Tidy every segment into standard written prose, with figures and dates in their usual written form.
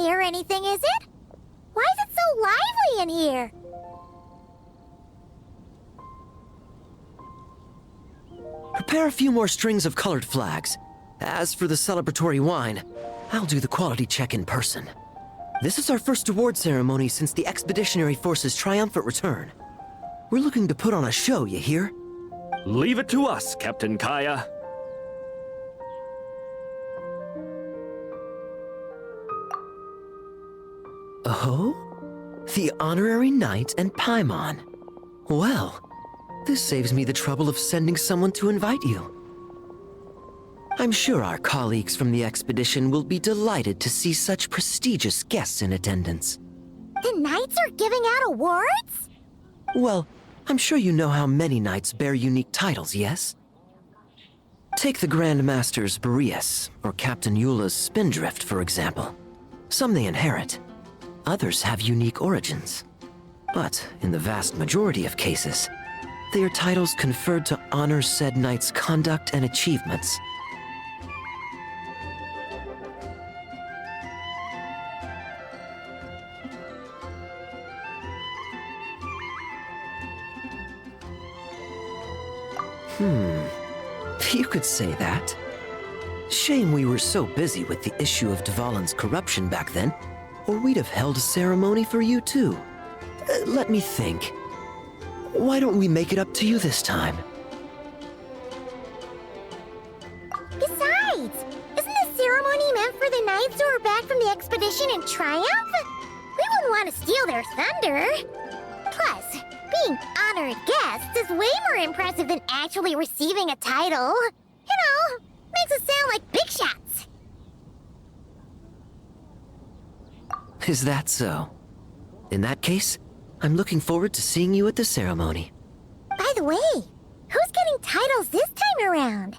party or anything, is it? Why is it so lively in here? Prepare a few more strings of colored flags. As for the celebratory wine, I'll do the quality check in person. This is our first award ceremony since the Expeditionary Force's triumphant return. We're looking to put on a show, you hear? Leave it to us, Captain Kaya. Oh? The Honorary Knight and Paimon. Well, this saves me the trouble of sending someone to invite you. I'm sure our colleagues from the expedition will be delighted to see such prestigious guests in attendance. The knights are giving out awards? Well, I'm sure you know how many knights bear unique titles, yes? Take the Grand Master's Boreas, or Captain Eula's Spindrift, for example. Some they inherit. Others have unique origins. But in the vast majority of cases, they are titles conferred to honor said knight's conduct and achievements. You could say that. Shame we were so busy with the issue of Dvalin's corruption back then, or we'd have held a ceremony for you too. Let me think. Why don't we make it up to you this time? Besides, isn't the ceremony meant for the knights who are back from the expedition in triumph? We wouldn't want to steal their thunder. Plus, being honored guests is way more impressive than actually receiving a title. You know, makes us sound like big shots. Is that so? In that case, I'm looking forward to seeing you at the ceremony. By the way, who's getting titles this time around?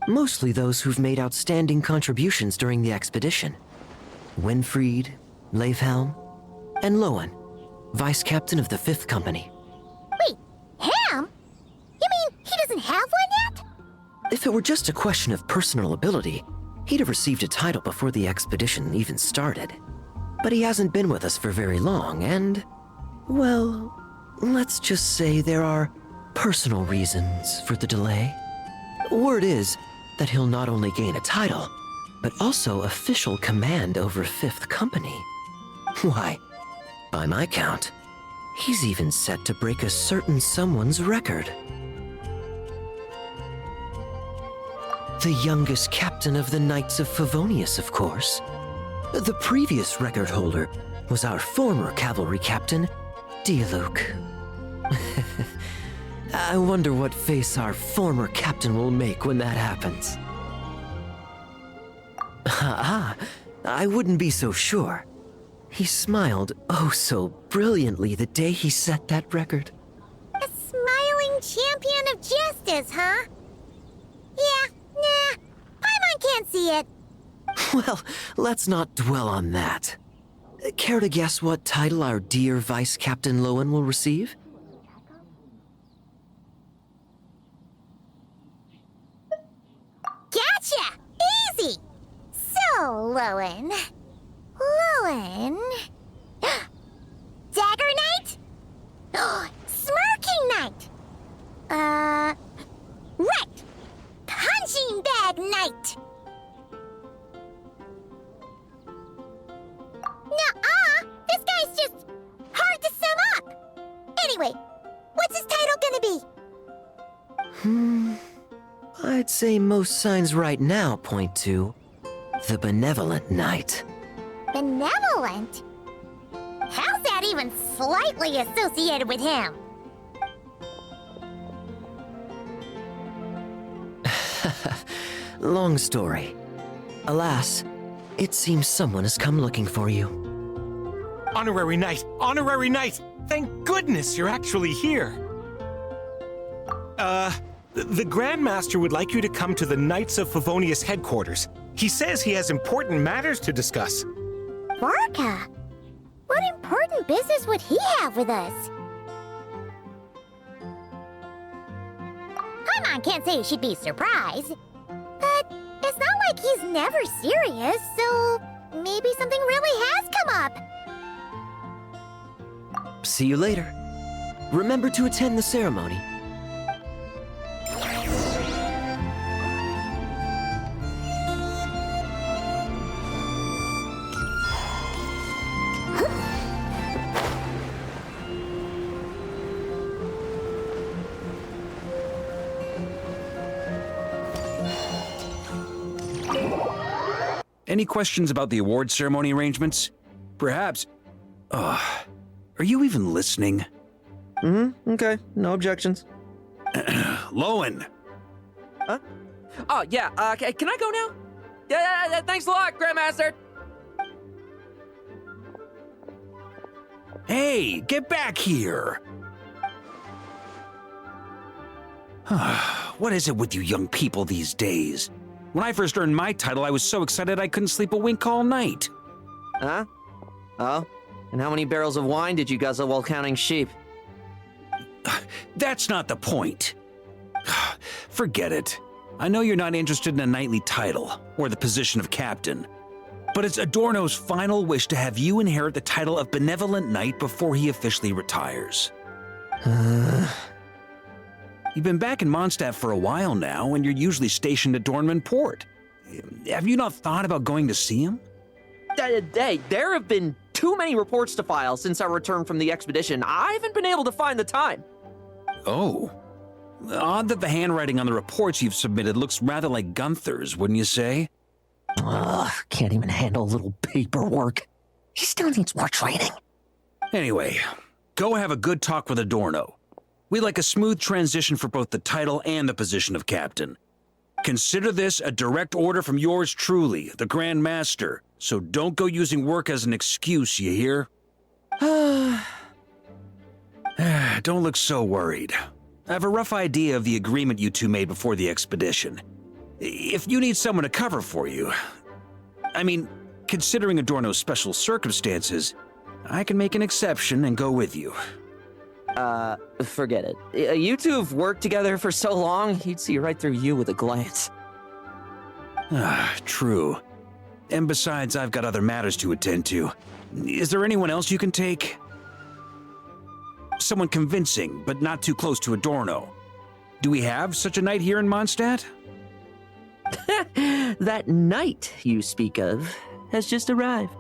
Mostly those who've made outstanding contributions during the expedition. Winfried, Leifhelm, and Lohen, Vice Captain of the 5th Company. Wait, him? You mean he doesn't have one yet? If it were just a question of personal ability, he'd have received a title before the expedition even started. But he hasn't been with us for very long, and, well, let's just say there are personal reasons for the delay. Word is that he'll not only gain a title, but also official command over 5th Company. Why, by my count, he's even set to break a certain someone's record. The youngest captain of the Knights of Favonius, of course. The previous record holder was our former cavalry captain, Diluc. I wonder what face our former captain will make when that happens. I wouldn't be so sure. He smiled oh so brilliantly the day he set that record. A smiling champion of justice, huh? Yeah, nah, Paimon can't see it. Well, let's not dwell on that. Care to guess what title our dear Vice Captain Lohen will receive? Gotcha! Easy! So, Lohen... Dagger Knight? Smirking Knight! Right! Punching Bag Knight! Nuh-uh! This guy's just hard to sum up! Anyway, what's his title gonna be? I'd say most signs right now point to the Benevolent Knight. Benevolent? How's that even slightly associated with him? Long story. Alas, it seems someone has come looking for you. Honorary Knight! Honorary Knight! Thank goodness you're actually here! The Grand Master would like you to come to the Knights of Favonius headquarters. He says he has important matters to discuss. Varka? What important business would he have with us? Paimon can't say she'd be surprised. But it's not like he's never serious, so maybe something really has come up. See you later. Remember to attend the ceremony. Any questions about the award ceremony arrangements? Perhaps. Are you even listening? Okay. No objections. Lohen! Oh, yeah, can I go now? Yeah, thanks a lot, Grandmaster! Hey, get back here! What is it with you young people these days? When I first earned my title, I was so excited I couldn't sleep a wink all night. Huh? Oh? And how many barrels of wine did you guzzle while counting sheep? That's not the point. Forget it. I know you're not interested in a knightly title, or the position of captain. But it's Adorno's final wish to have you inherit the title of Benevolent Knight before he officially retires. You've been back in Mondstadt for a while now, and you're usually stationed at Dornman Port. Have you not thought about going to see him? There have been too many reports to file since our return from the expedition. I haven't been able to find the time. Oh. Odd that the handwriting on the reports you've submitted looks rather like Gunther's, wouldn't you say? Ugh, can't even handle a little paperwork. He still needs more training. Anyway, go have a good talk with Adorno. We'd like a smooth transition for both the title and the position of captain. Consider this a direct order from yours truly, the Grand Master, so don't go using work as an excuse, you hear? Don't look so worried. I have a rough idea of the agreement you two made before the expedition. If you need someone to cover for you, I mean, considering Adorno's special circumstances, I can make an exception and go with you. Forget it. You two have worked together for so long, he'd see right through you with a glance. True. And besides, I've got other matters to attend to. Is there anyone else you can take? Someone convincing, but not too close to Adorno. Do we have such a knight here in Mondstadt? That knight you speak of has just arrived.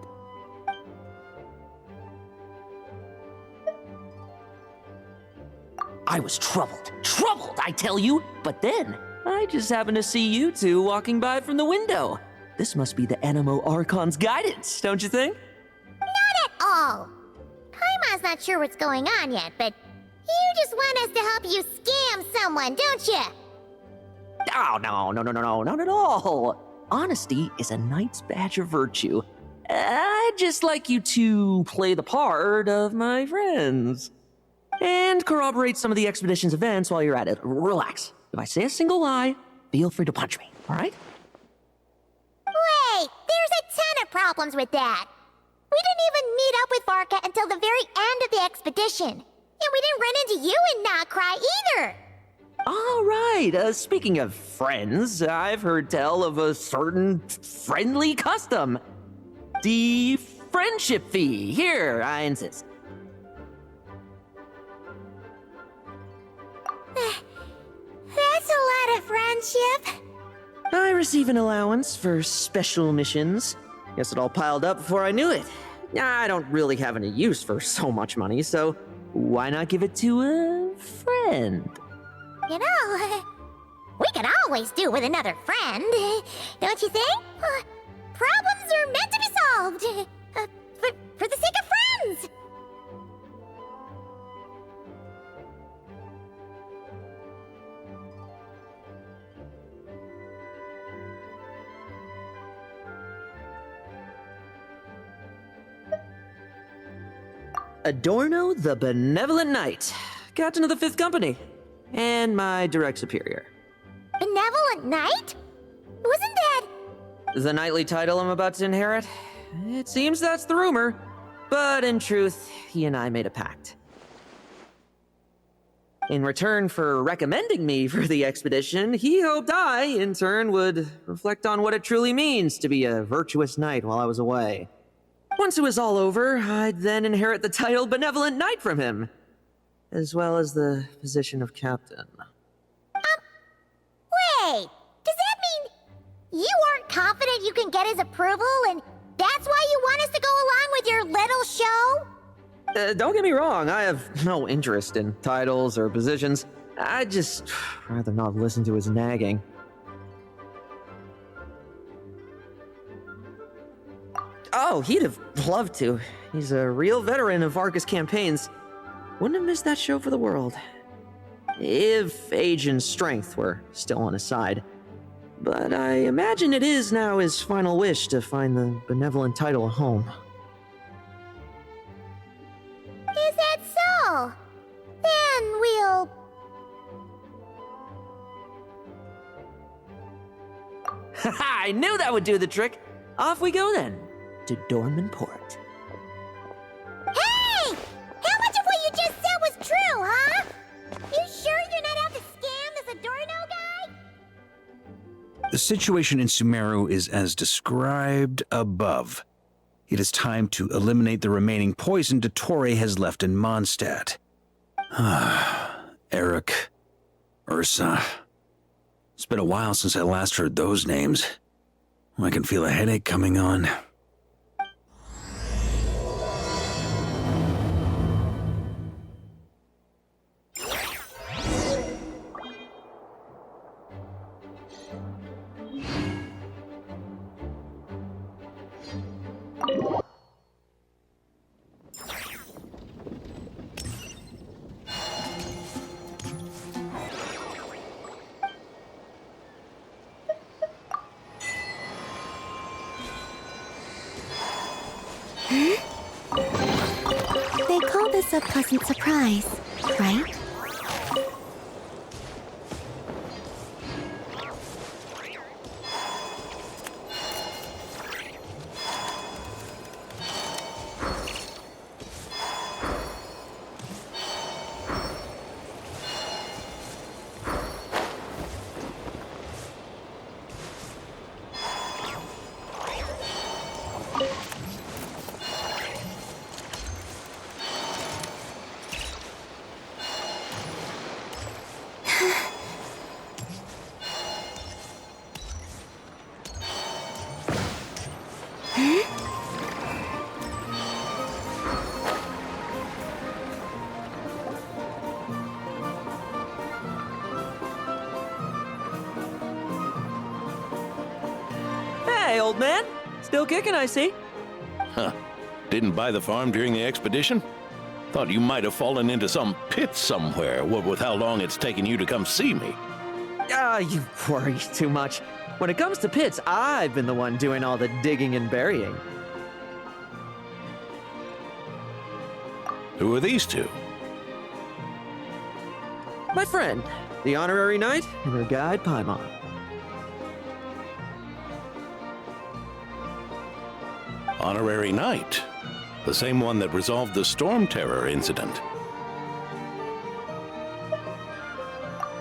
I was troubled, I tell you, but then I just happened to see you two walking by from the window. This must be the Animo Archon's guidance, don't you think? Not at all. Paimon's not sure what's going on yet, but you just want us to help you scam someone, don't you? Oh, no, not at all. Honesty is a knight's badge of virtue. I'd just like you to play the part of my friends. And corroborate some of the expedition's events while you're at it. Relax. If I say a single lie, feel free to punch me, all right? Wait, there's a ton of problems with that. We didn't even meet up with Varka until the very end of the expedition. And we didn't run into you in Nocry either. All right, speaking of friends, I've heard tell of a certain friendly custom. The friendship fee. Here, I insist. That's a lot of friendship. I receive an allowance for special missions. Guess it all piled up before I knew it. I don't really have any use for so much money, so why not give it to a friend? You know, we could always do with another friend, don't you think? Problems are meant to be solved. For the sake of friends. Adorno the Benevolent Knight, Captain of the 5th Company, and my direct superior. Benevolent Knight? Wasn't that... The knightly title I'm about to inherit? It seems that's the rumor, but in truth, he and I made a pact. In return for recommending me for the expedition, he hoped I, in turn, would reflect on what it truly means to be a virtuous knight while I was away. Once it was all over, I'd then inherit the title Benevolent Knight from him, as well as the position of captain. Wait, does that mean you aren't confident you can get his approval and that's why you want us to go along with your little show? Don't get me wrong, I have no interest in titles or positions. I'd just rather not listen to his nagging. Oh, he'd have loved to. He's a real veteran of Arcus campaigns. Wouldn't have missed that show for the world. If age and strength were still on his side. But I imagine it is now his final wish to find the benevolent title a home. Is that so? Then we'll... I knew that would do the trick! Off we go then, to Dorman Port. Hey! How much of what you just said was true, huh? You sure you're not out to scam this Adorno guy? The situation in Sumeru is as described above. It is time to eliminate the remaining poison Dottore has left in Mondstadt. Eric, Ursa. It's been a while since I last heard those names. I can feel a headache coming on. They call this a pleasant surprise, right? Hey, old man! Still kicking, I see. Huh. Didn't buy the farm during the expedition? Thought you might have fallen into some pit somewhere, what with how long it's taken you to come see me. You worry too much. When it comes to pits, I've been the one doing all the digging and burying. Who are these two? My friend, the honorary knight, and her guide, Paimon. Honorary Knight. The same one that resolved the Storm Terror incident.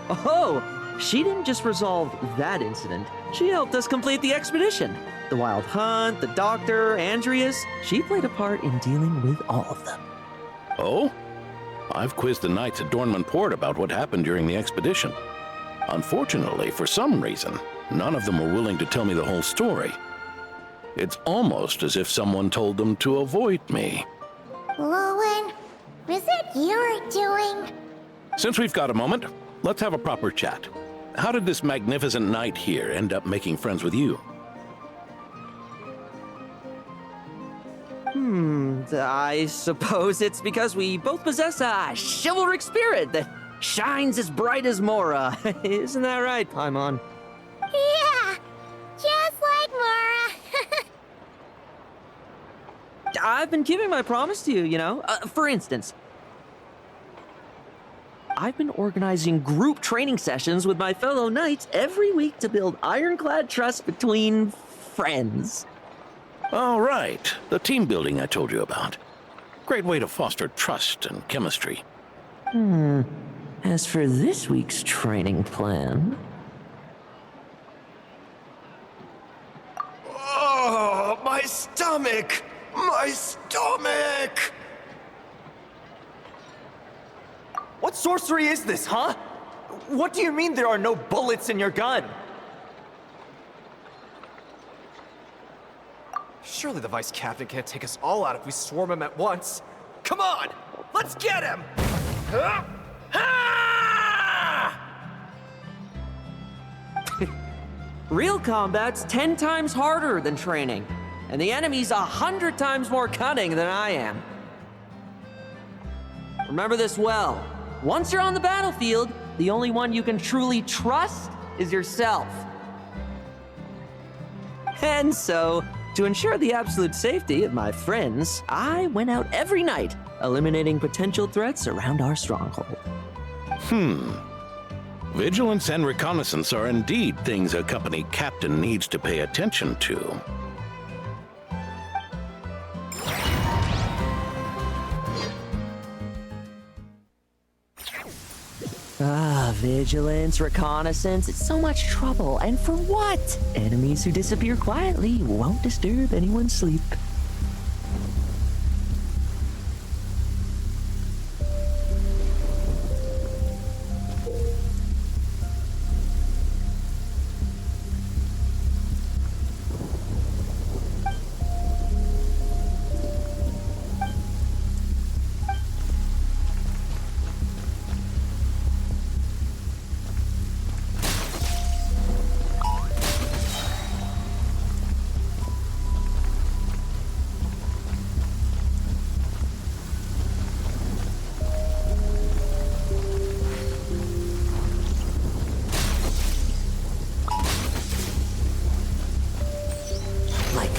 Oh, she didn't just resolve that incident. She helped us complete the expedition. The Wild Hunt, the Doctor, Andreas. She played a part in dealing with all of them. Oh? I've quizzed the knights at Dornman Port about what happened during the expedition. Unfortunately, for some reason, none of them were willing to tell me the whole story. It's almost as if someone told them to avoid me. Lohen, is it your doing? Since we've got a moment, let's have a proper chat. How did this magnificent knight here end up making friends with you? I suppose it's because we both possess a chivalric spirit that shines as bright as Mora. Isn't that right, Paimon? Yeah, just like Mara. I've been keeping my promise to you, you know. For instance, I've been organizing group training sessions with my fellow knights every week to build ironclad trust between friends. All right, the team building I told you about. Great way to foster trust and chemistry. As for this week's training plan... Oh, my stomach! My stomach! What sorcery is this, huh? What do you mean there are no bullets in your gun? Surely the Vice Captain can't take us all out if we swarm him at once. Come on! Let's get him! Huh? Real combat's 10 times harder than training, and the enemy's 100 times more cunning than I am. Remember this well. Once you're on the battlefield, the only one you can truly trust is yourself. And so, to ensure the absolute safety of my friends, I went out every night, eliminating potential threats around our stronghold. Vigilance and reconnaissance are indeed things a company captain needs to pay attention to. Vigilance, reconnaissance, it's so much trouble, and for what? Enemies who disappear quietly won't disturb anyone's sleep.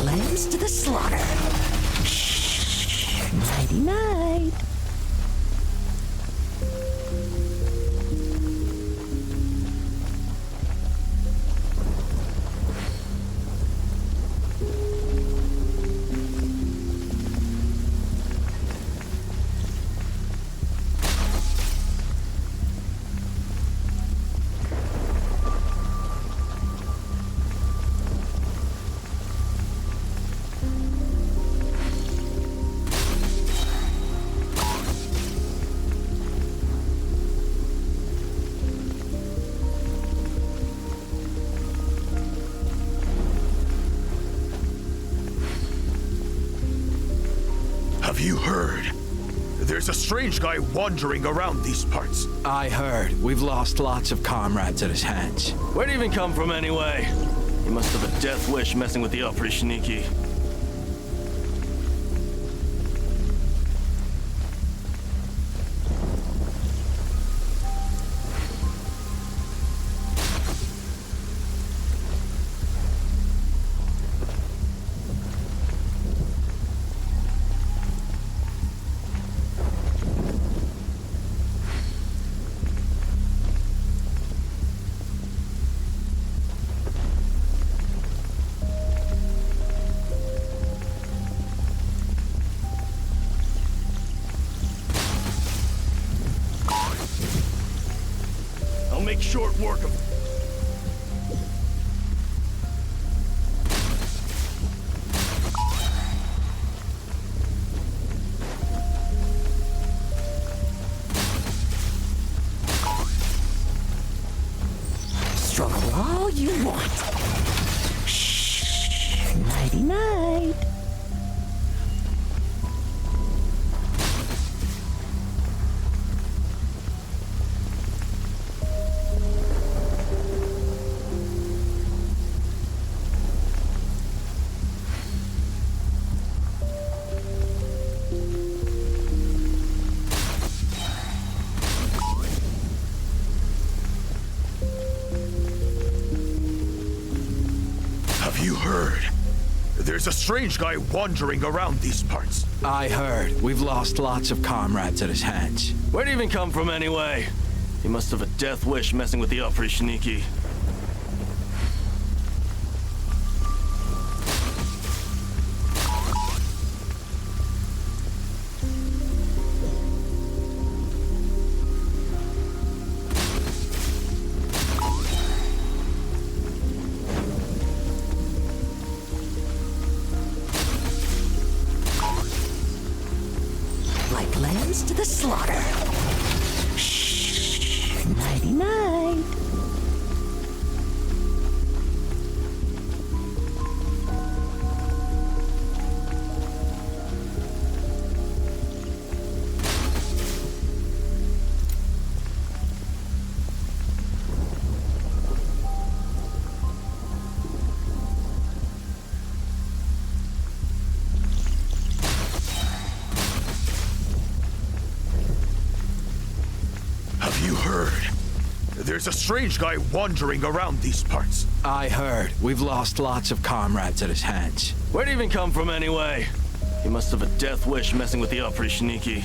Lambs to the slaughter. Shh, nighty night. Have you heard? There's a strange guy wandering around these parts. I heard. We've lost lots of comrades at his hands. Where'd he even come from anyway? He must have a death wish messing with the Oprichniki. Make short work of... Struggle all you want. Shh, nighty night. Have you heard? There's a strange guy wandering around these parts. I heard. We've lost lots of comrades at his hands. Where'd he even come from anyway? He must have a death wish messing with the Oprichniki. lambs to the slaughter. Shh, nighty-night. Have you heard? There's a strange guy wandering around these parts. I heard. We've lost lots of comrades at his hands. Where'd he even come from anyway? He must have a death wish messing with the Oprichniki.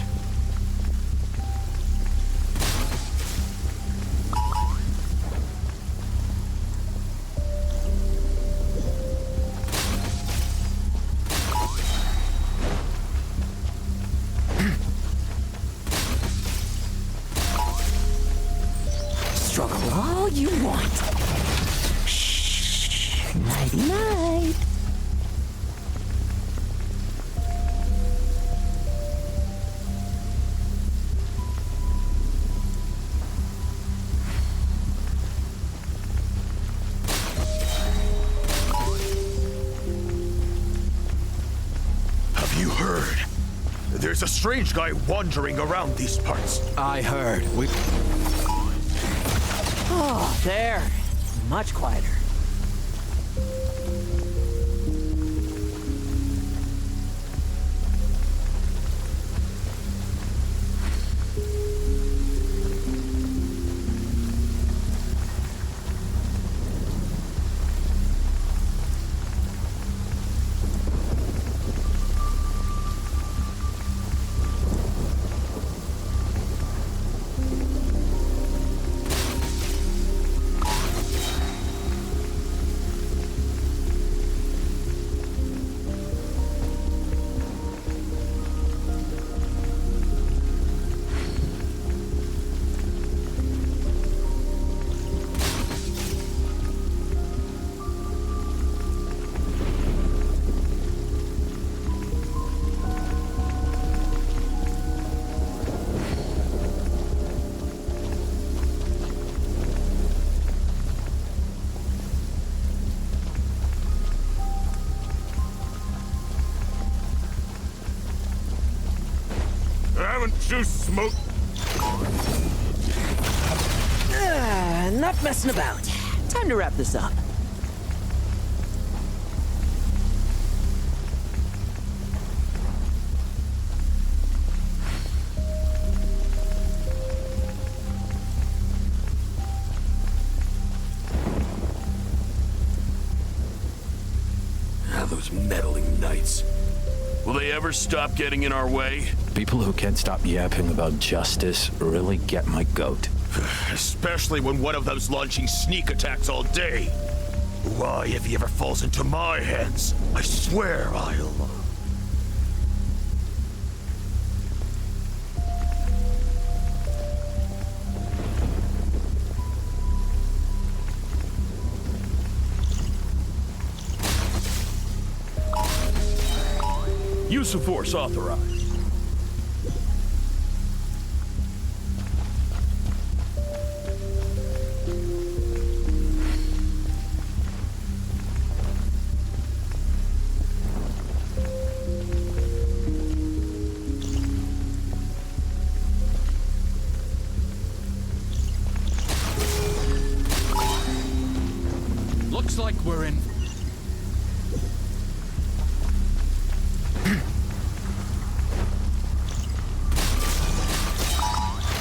Struggle all you want. Shh, nighty-night. Have you heard? There's a strange guy wandering around these parts. I heard. Oh, there. Much quieter. Haven't you smoked? Not messing about. Time to wrap this up. Those meddling knights. Will they ever stop getting in our way? People who can't stop yapping about justice really get my goat. Especially when one of them's launching sneak attacks all day. Why, if he ever falls into my hands, I swear I'll... Use of force authorized. Looks like we're in.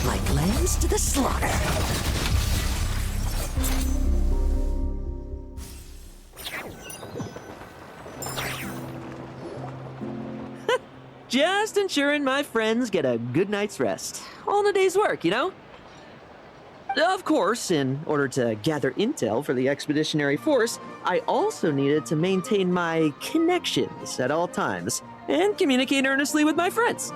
Like lambs to the slaughter. Just ensuring my friends get a good night's rest. All in a day's work, you know? Of course, in order to gather intel for the expeditionary force, I also needed to maintain my connections at all times and communicate earnestly with my friends.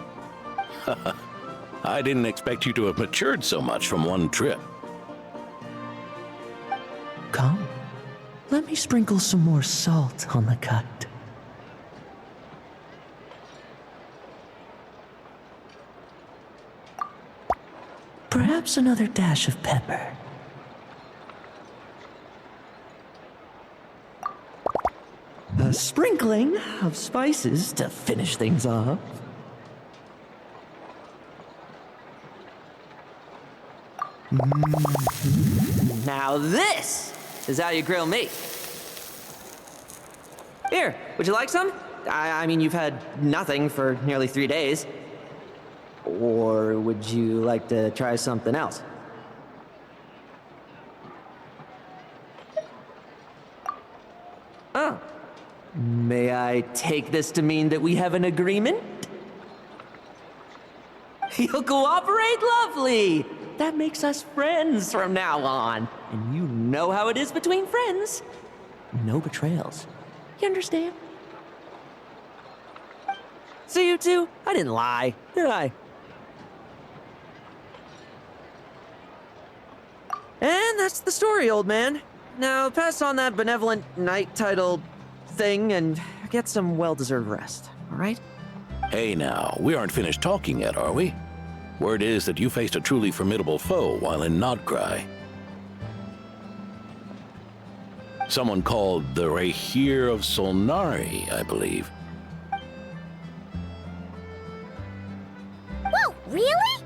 I didn't expect you to have matured so much from one trip. Come, let me sprinkle some more salt on the cut. perhaps another dash of pepper. A sprinkling of spices to finish things off. Now this is how you grill meat. Here, would you like some? I mean, you've had nothing for nearly 3 days. Or would you like to try something else? Oh. May I take this to mean that we have an agreement? You'll cooperate? Lovely! That makes us friends from now on. And you know how it is between friends. No betrayals. You understand? So you two, I didn't lie, did I? And that's the story, old man. Now pass on that benevolent knight title thing and get some well-deserved rest, all right? Hey now, we aren't finished talking yet, are we? Word is that you faced a truly formidable foe while in Nodcry. Someone called the Rahir of Solnari, I believe. Whoa, really?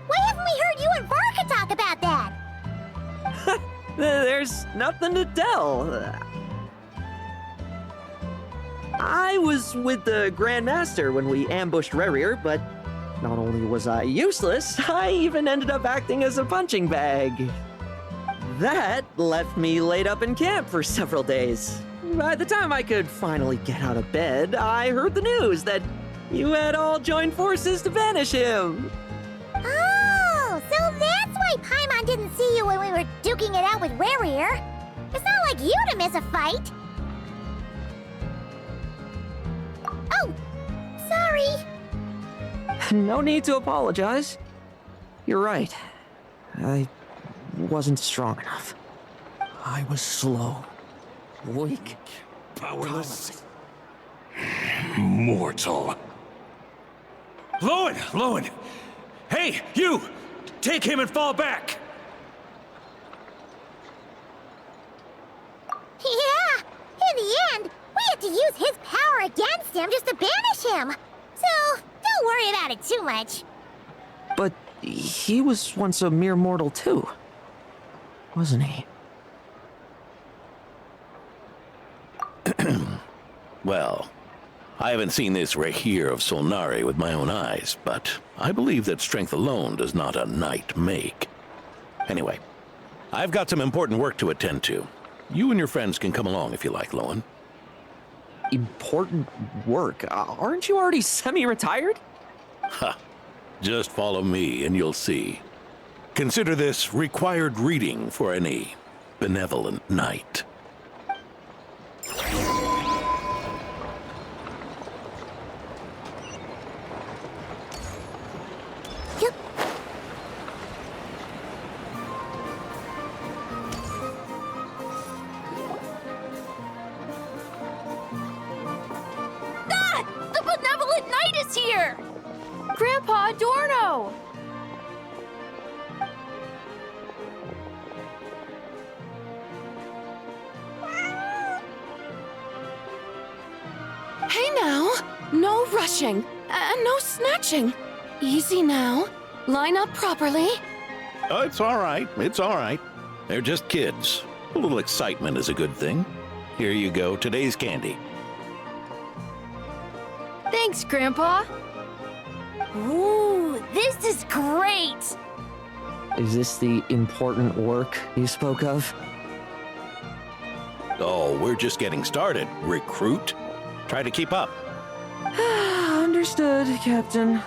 Why haven't we heard you and Varka talk about that? There's nothing to tell. I was with the Grand Master when we ambushed Rerir, but not only was I useless, I even ended up acting as a punching bag. That left me laid up in camp for several days. By the time I could finally get out of bed, I heard the news that you had all joined forces to banish him. Oh, so that's why Paimon didn't see you when we were duking it out with Rerir. It's not like you to miss a fight. Oh, sorry. No need to apologize. You're right. I wasn't strong enough. I was slow, weak, Powerless. Mortal. Lohen! Hey, you! Take him and fall back! Yeah, in the end, we had to use his power against him just to banish him. So, don't worry about it too much. But he was once a mere mortal too, wasn't he? Well, I haven't seen this Rahir of Solnari with my own eyes, but I believe that strength alone does not a knight make. Anyway, I've got some important work to attend to. You and your friends can come along if you like, Lohen. Important work? Aren't you already semi-retired? Ha! Just follow me and you'll see. Consider this required reading for any benevolent knight. Yep. Ah! The benevolent knight is here! Grandpa Adorno! Hey now, no rushing, and no snatching. Easy now. Line up properly. Oh, it's all right. It's all right. They're just kids. A little excitement is a good thing. Here you go, today's candy. Thanks, Grandpa. Ooh, this is great! Is this the important work you spoke of? Oh, we're just getting started, recruit. Try to keep up. Understood, Captain.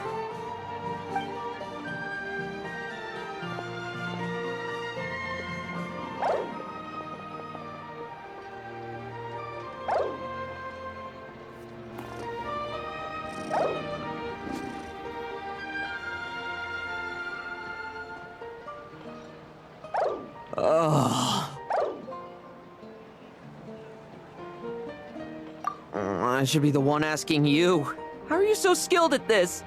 I should be the one asking you. How are you so skilled at this?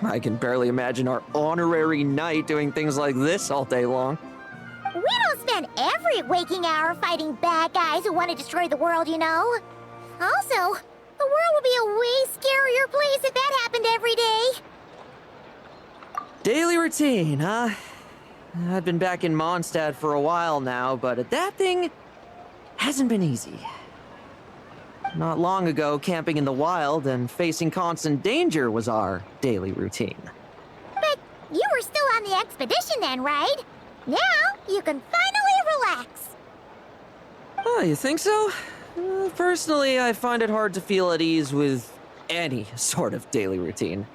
I can barely imagine our honorary knight doing things like this all day long. We don't spend every waking hour fighting bad guys who want to destroy the world, you know. Also, the world would be a way scarier place if that happened every day. Daily routine, huh? I've been back in Mondstadt for a while now, but that thing hasn't been easy. Not long ago, camping in the wild and facing constant danger was our daily routine. But you were still on the expedition then, right? Now you can finally relax. Oh, you think so? Personally, I find it hard to feel at ease with any sort of daily routine.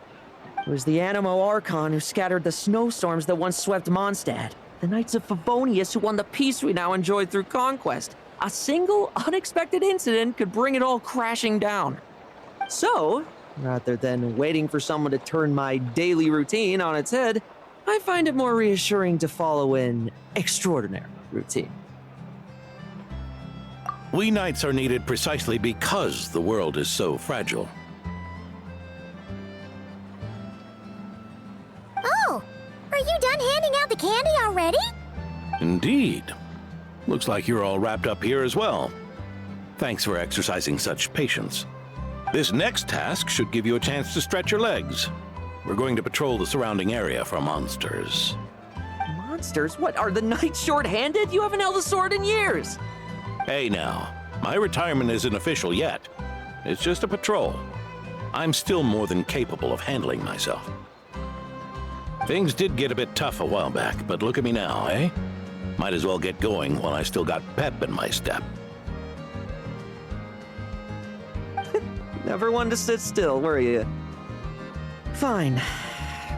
It was the Animo Archon who scattered the snowstorms that once swept Mondstadt. The Knights of Favonius who won the peace we now enjoy through conquest. A single, unexpected incident could bring it all crashing down. So, rather than waiting for someone to turn my daily routine on its head, I find it more reassuring to follow an extraordinary routine. We knights are needed precisely because the world is so fragile. Oh, are you done handing out the candy already? Indeed. Looks like you're all wrapped up here as well. Thanks for exercising such patience. This next task should give you a chance to stretch your legs. We're going to patrol the surrounding area for monsters. Monsters? What, are the knights short-handed? You haven't held a sword in years! Hey now, my retirement isn't official yet. It's just a patrol. I'm still more than capable of handling myself. Things did get a bit tough a while back, but look at me now, eh? Might as well get going while I still got pep in my step. Never one to sit still, were you? Fine.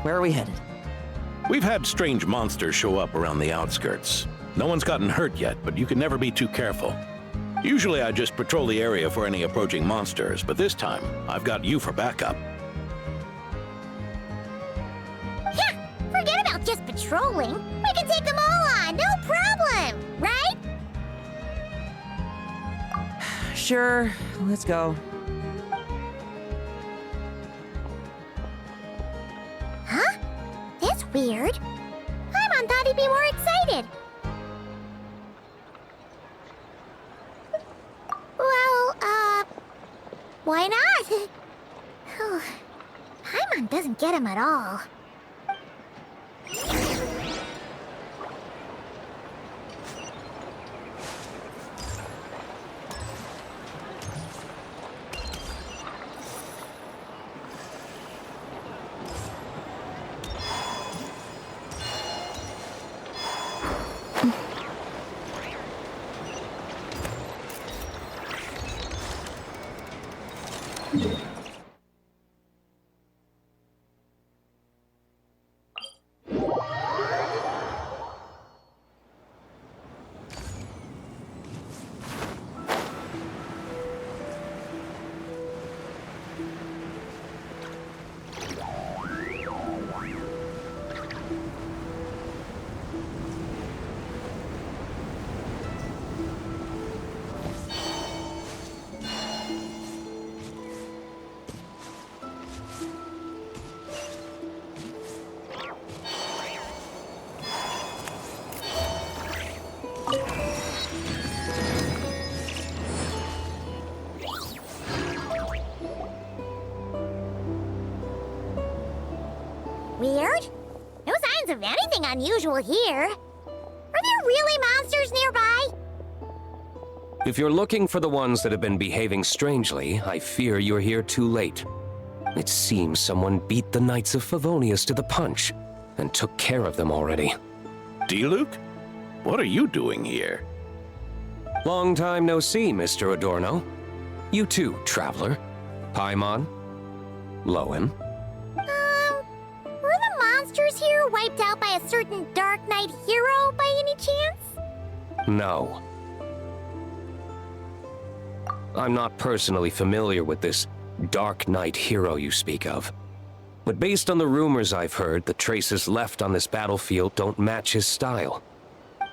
Where are we headed? We've had strange monsters show up around the outskirts. No one's gotten hurt yet, but you can never be too careful. Usually I just patrol the area for any approaching monsters, but this time I've got you for backup. Yeah, forget about just patrolling. We can take them all on, no problem, right? Sure, let's go. Huh? That's weird. Paimon thought he'd be more excited. Well, why not? Paimon doesn't get him at all. Weird. No signs of anything unusual here. Are there really monsters nearby? If you're looking for the ones that have been behaving strangely, I fear you're here too late. It seems someone beat the Knights of Favonius to the punch and took care of them already. D-Luke? What are you doing here? Long time no see, Mr. Adorno. You too, traveler. Paimon. Lohen. Were the monsters here wiped out by a certain Dark Knight hero by any chance? No. I'm not personally familiar with this Dark Knight hero you speak of. But based on the rumors I've heard, the traces left on this battlefield don't match his style.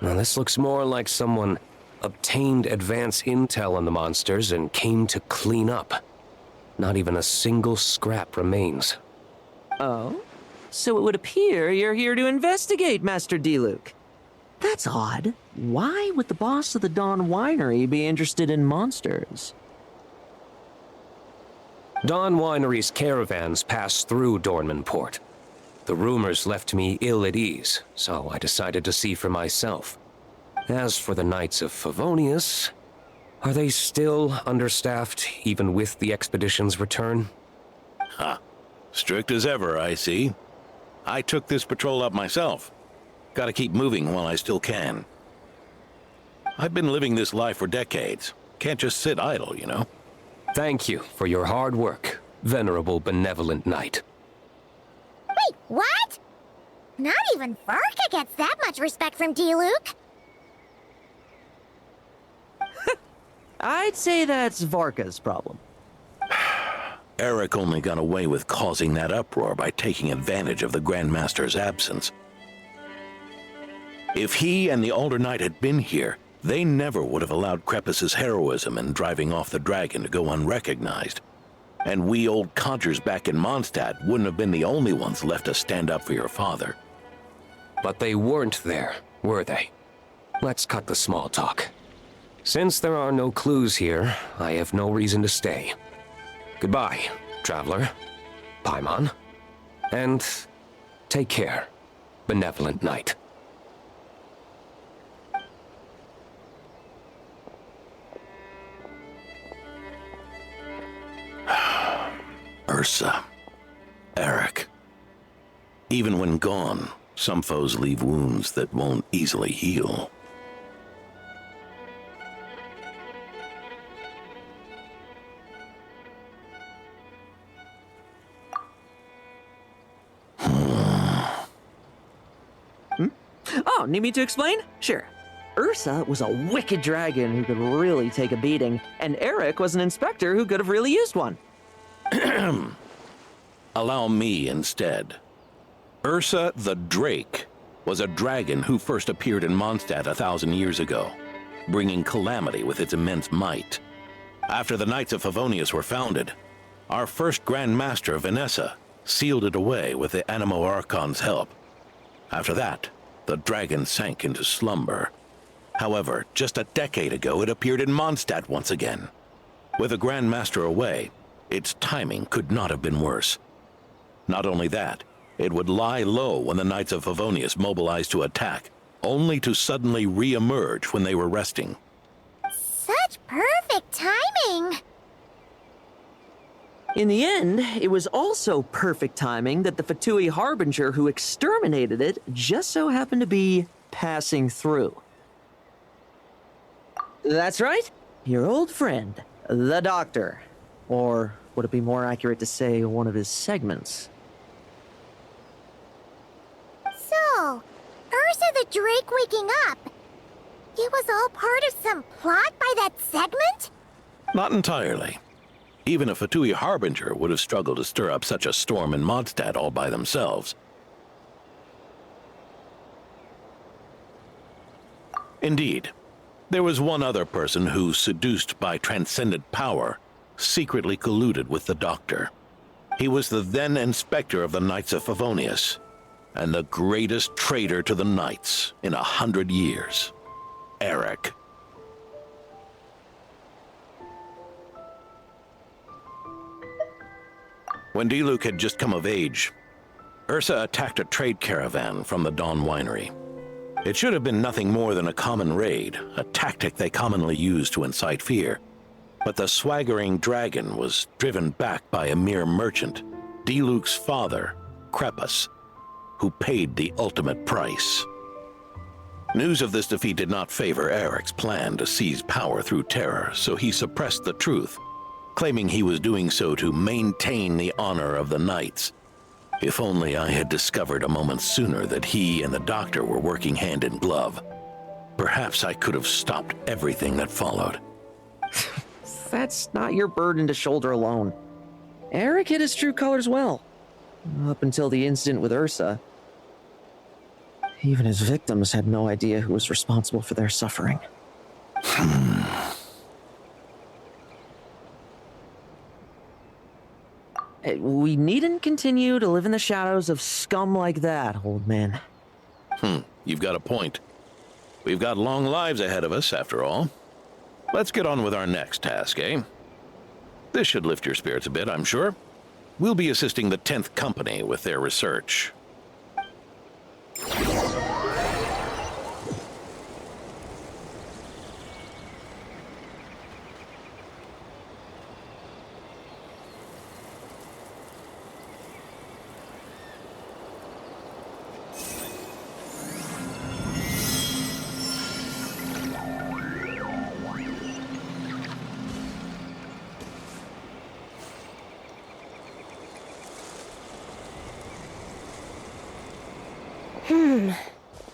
Now this looks more like someone obtained advance intel on the monsters and came to clean up. Not even a single scrap remains. Oh? So it would appear you're here to investigate, Master Diluc. That's odd. Why would the boss of the Dawn Winery be interested in monsters? Dawn Winery's caravans pass through Dornman Port. The rumors left me ill at ease, so I decided to see for myself. As for the Knights of Favonius, are they still understaffed, even with the expedition's return? Ha. Strict as ever, I see. I took this patrol up myself. Gotta keep moving while I still can. I've been living this life for decades. Can't just sit idle, you know? Thank you for your hard work, venerable benevolent knight. Wait, what? Not even Varka gets that much respect from Diluc. I'd say that's Varka's problem. Eric only got away with causing that uproar by taking advantage of the Grandmaster's absence. If he and the Alder Knight had been here, they never would have allowed Crepus's heroism in driving off the dragon to go unrecognized. And we old codgers back in Mondstadt wouldn't have been the only ones left to stand up for your father. But they weren't there, were they? Let's cut the small talk. Since there are no clues here, I have no reason to stay. Goodbye, traveler, Paimon, and take care, benevolent knight. Ursa. Eric. Even when gone, some foes leave wounds that won't easily heal. Oh, need me to explain? Sure. Ursa was a wicked dragon who could really take a beating, and Eric was an inspector who could have really used one. Allow me instead. Ursa the Drake was a dragon who first appeared in Mondstadt 1,000 years ago, bringing calamity with its immense might. After the Knights of Favonius were founded, our first Grand Master, Vanessa, sealed it away with the Animo Archon's help. After that, the dragon sank into slumber. However, just a decade ago, it appeared in Mondstadt once again. With the Grand Master away, its timing could not have been worse. Not only that, it would lie low when the Knights of Favonius mobilized to attack, only to suddenly re-emerge when they were resting. Such perfect timing! In the end, it was also perfect timing that the Fatui Harbinger who exterminated it just so happened to be passing through. That's right, your old friend, the Doctor. Or would it be more accurate to say one of his segments? So, Ursa the Drake waking up. It was all part of some plot by that segment? Not entirely. Even a Fatui Harbinger would have struggled to stir up such a storm in Mondstadt all by themselves. Indeed, there was one other person who, seduced by transcendent power, secretly colluded with the Doctor. He was the then Inspector of the Knights of Favonius, and the greatest traitor to the Knights in 100 years, Eric. When Diluc had just come of age, Ursa attacked a trade caravan from the Dawn Winery. It should have been nothing more than a common raid, a tactic they commonly use to incite fear. But the swaggering dragon was driven back by a mere merchant, Diluc's father, Crepus, who paid the ultimate price. News of this defeat did not favor Eric's plan to seize power through terror, so he suppressed the truth, claiming he was doing so to maintain the honor of the Knights. If only I had discovered a moment sooner that he and the Doctor were working hand in glove. Perhaps I could have stopped everything that followed. That's not your burden to shoulder alone. Eric hid his true colors well. Up until the incident with Ursa. Even his victims had no idea who was responsible for their suffering. We needn't continue to live in the shadows of scum like that, old man. You've got a point. We've got long lives ahead of us, after all. Let's get on with our next task, eh? This should lift your spirits a bit, I'm sure. We'll be assisting the 10th Company with their research.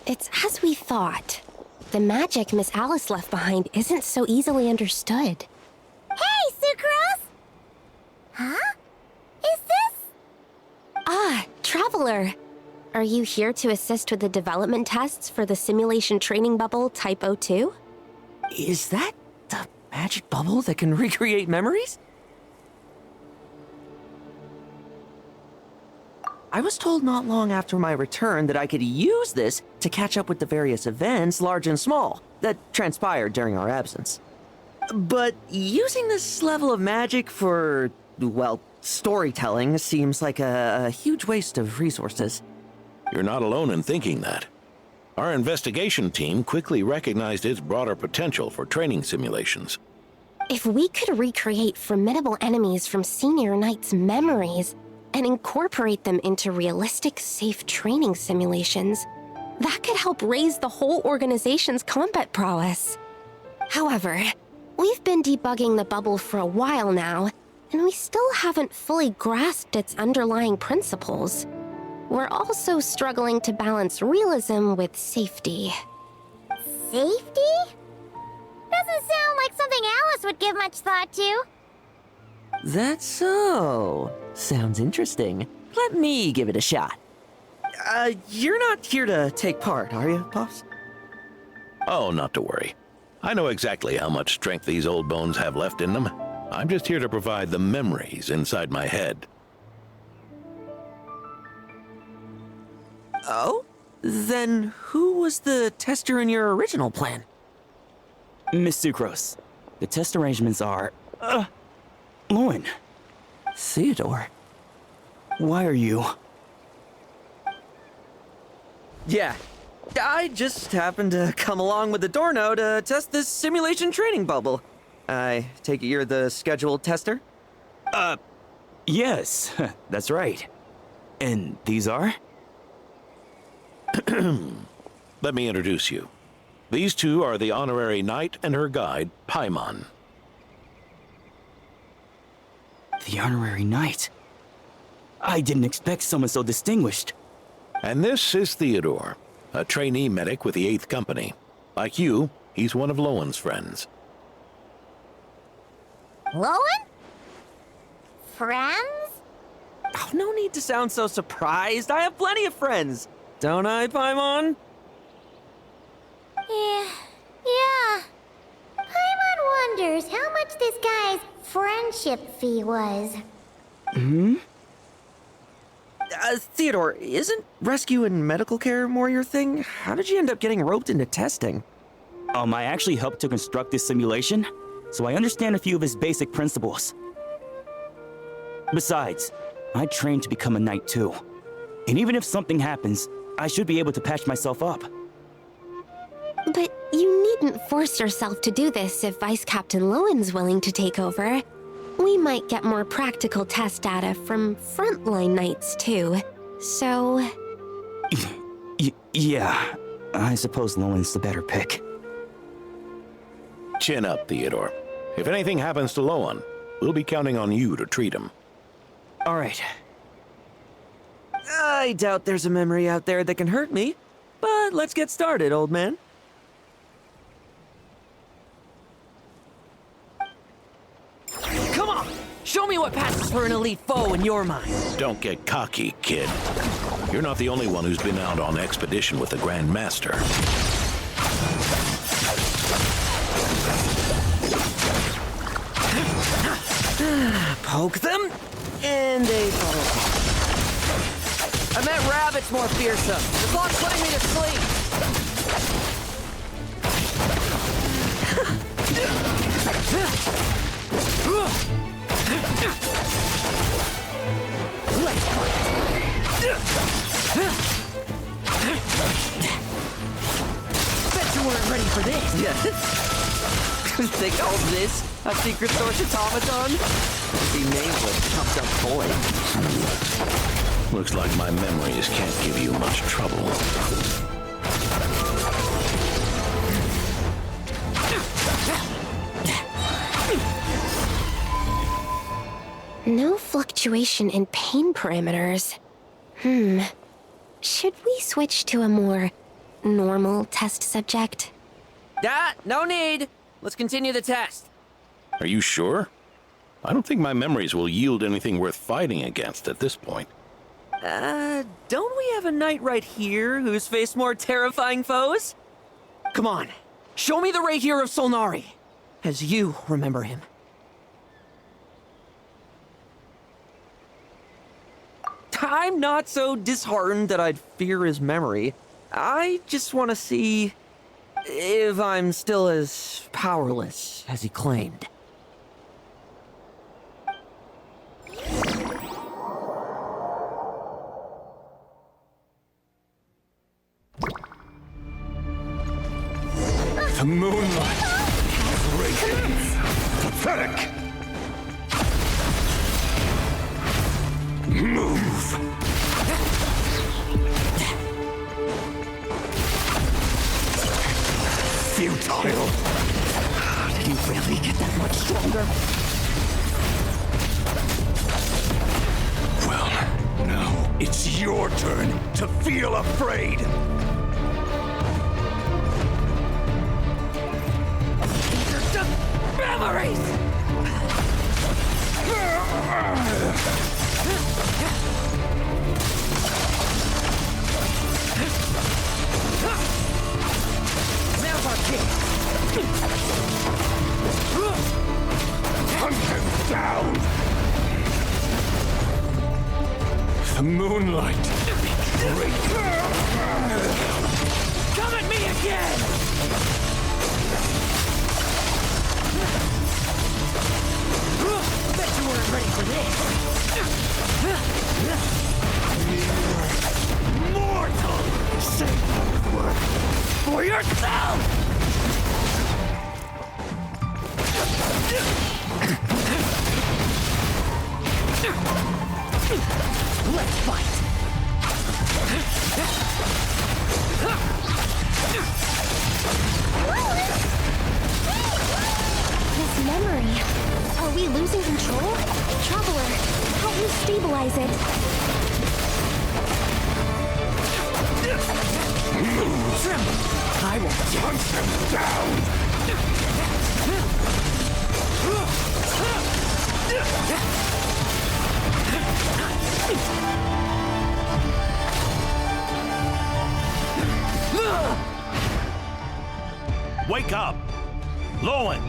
It's as we thought. The magic Miss Alice left behind isn't so easily understood. Hey, Sucrose! Huh? Is this? Ah, Traveler. Are you here to assist with the development tests for the simulation training bubble Type 02? Is that the magic bubble that can recreate memories? I was told not long after my return that I could use this to catch up with the various events, large and small, that transpired during our absence. But using this level of magic for, well, storytelling seems like a huge waste of resources. You're not alone in thinking that. Our investigation team quickly recognized its broader potential for training simulations. If we could recreate formidable enemies from Senior Knight's memories and incorporate them into realistic, safe training simulations, that could help raise the whole organization's combat prowess. However, we've been debugging the bubble for a while now, and we still haven't fully grasped its underlying principles. We're also struggling to balance realism with safety. Safety? Doesn't sound like something Alice would give much thought to. That's so. Sounds interesting. Let me give it a shot. You're not here to take part, are you, Pops? Oh, not to worry. I know exactly how much strength these old bones have left in them. I'm just here to provide the memories inside my head. Oh? Then who was the tester in your original plan? Miss Sucrose, the test arrangements are... Lohen. Theodore. Why are you... Yeah, I just happened to come along with the Dorno to test this simulation training bubble. I take it you're the scheduled tester? Yes, that's right. And these are? Let me introduce you. These two are the honorary knight and her guide, Paimon. The honorary knight? I didn't expect someone so distinguished. And this is Theodore, a trainee medic with the 8th Company. Like you, he's one of Lohen's friends. Lohen? Friends? Oh, no need to sound so surprised. I have plenty of friends. Don't I, Paimon? Yeah. Paimon wonders how much this guy's friendship fee was. Theodore, isn't rescue and medical care more your thing? How did you end up getting roped into testing? I actually helped to construct this simulation, so I understand a few of his basic principles. Besides, I trained to become a knight too. And even if something happens, I should be able to patch myself up. But you needn't force yourself to do this if Vice Captain Lowen's willing to take over. We might get more practical test data from frontline knights too, so... Yeah, I suppose Lowen's the better pick. Chin up, Theodore. If anything happens to Lohen, we'll be counting on you to treat him. All right. I doubt there's a memory out there that can hurt me, but let's get started, old man. Come on! Show me what passes for an elite foe in your mind. Don't get cocky, kid. You're not the only one who's been out on expedition with the Grand Master. Poke them, and and they fall apart. I met rabbits more fearsome. The clock's putting me to sleep. Bet you weren't ready for this. Yes. They call this a secret source automaton? Be nameless, chopped up boy. Looks like my memories can't give you much trouble. No fluctuation in pain parameters. Should we switch to a more normal test subject? No need. Let's continue the test. Are you sure? I don't think my memories will yield anything worth fighting against at this point. Don't we have a knight right here who's faced more terrifying foes? Come on, show me the Rahier of Solnari, as you remember him. I'm not so disheartened that I'd fear his memory. I just want to see if I'm still as powerless as he claimed. The moonlight. Radiance. Pathetic. Move. Futile. Did he really get that much stronger? Well, now it's your turn to feel afraid. These are just memories! Now's our chance. Hunt him down. The moonlight. Come at me again! Bet you weren't ready for this. Mortal! Save that word for yourself! Let's fight! This memory. Are we losing control? Traveler, help me stabilize it. Tremble! I won't Hunt him down! Wake up! Lohen!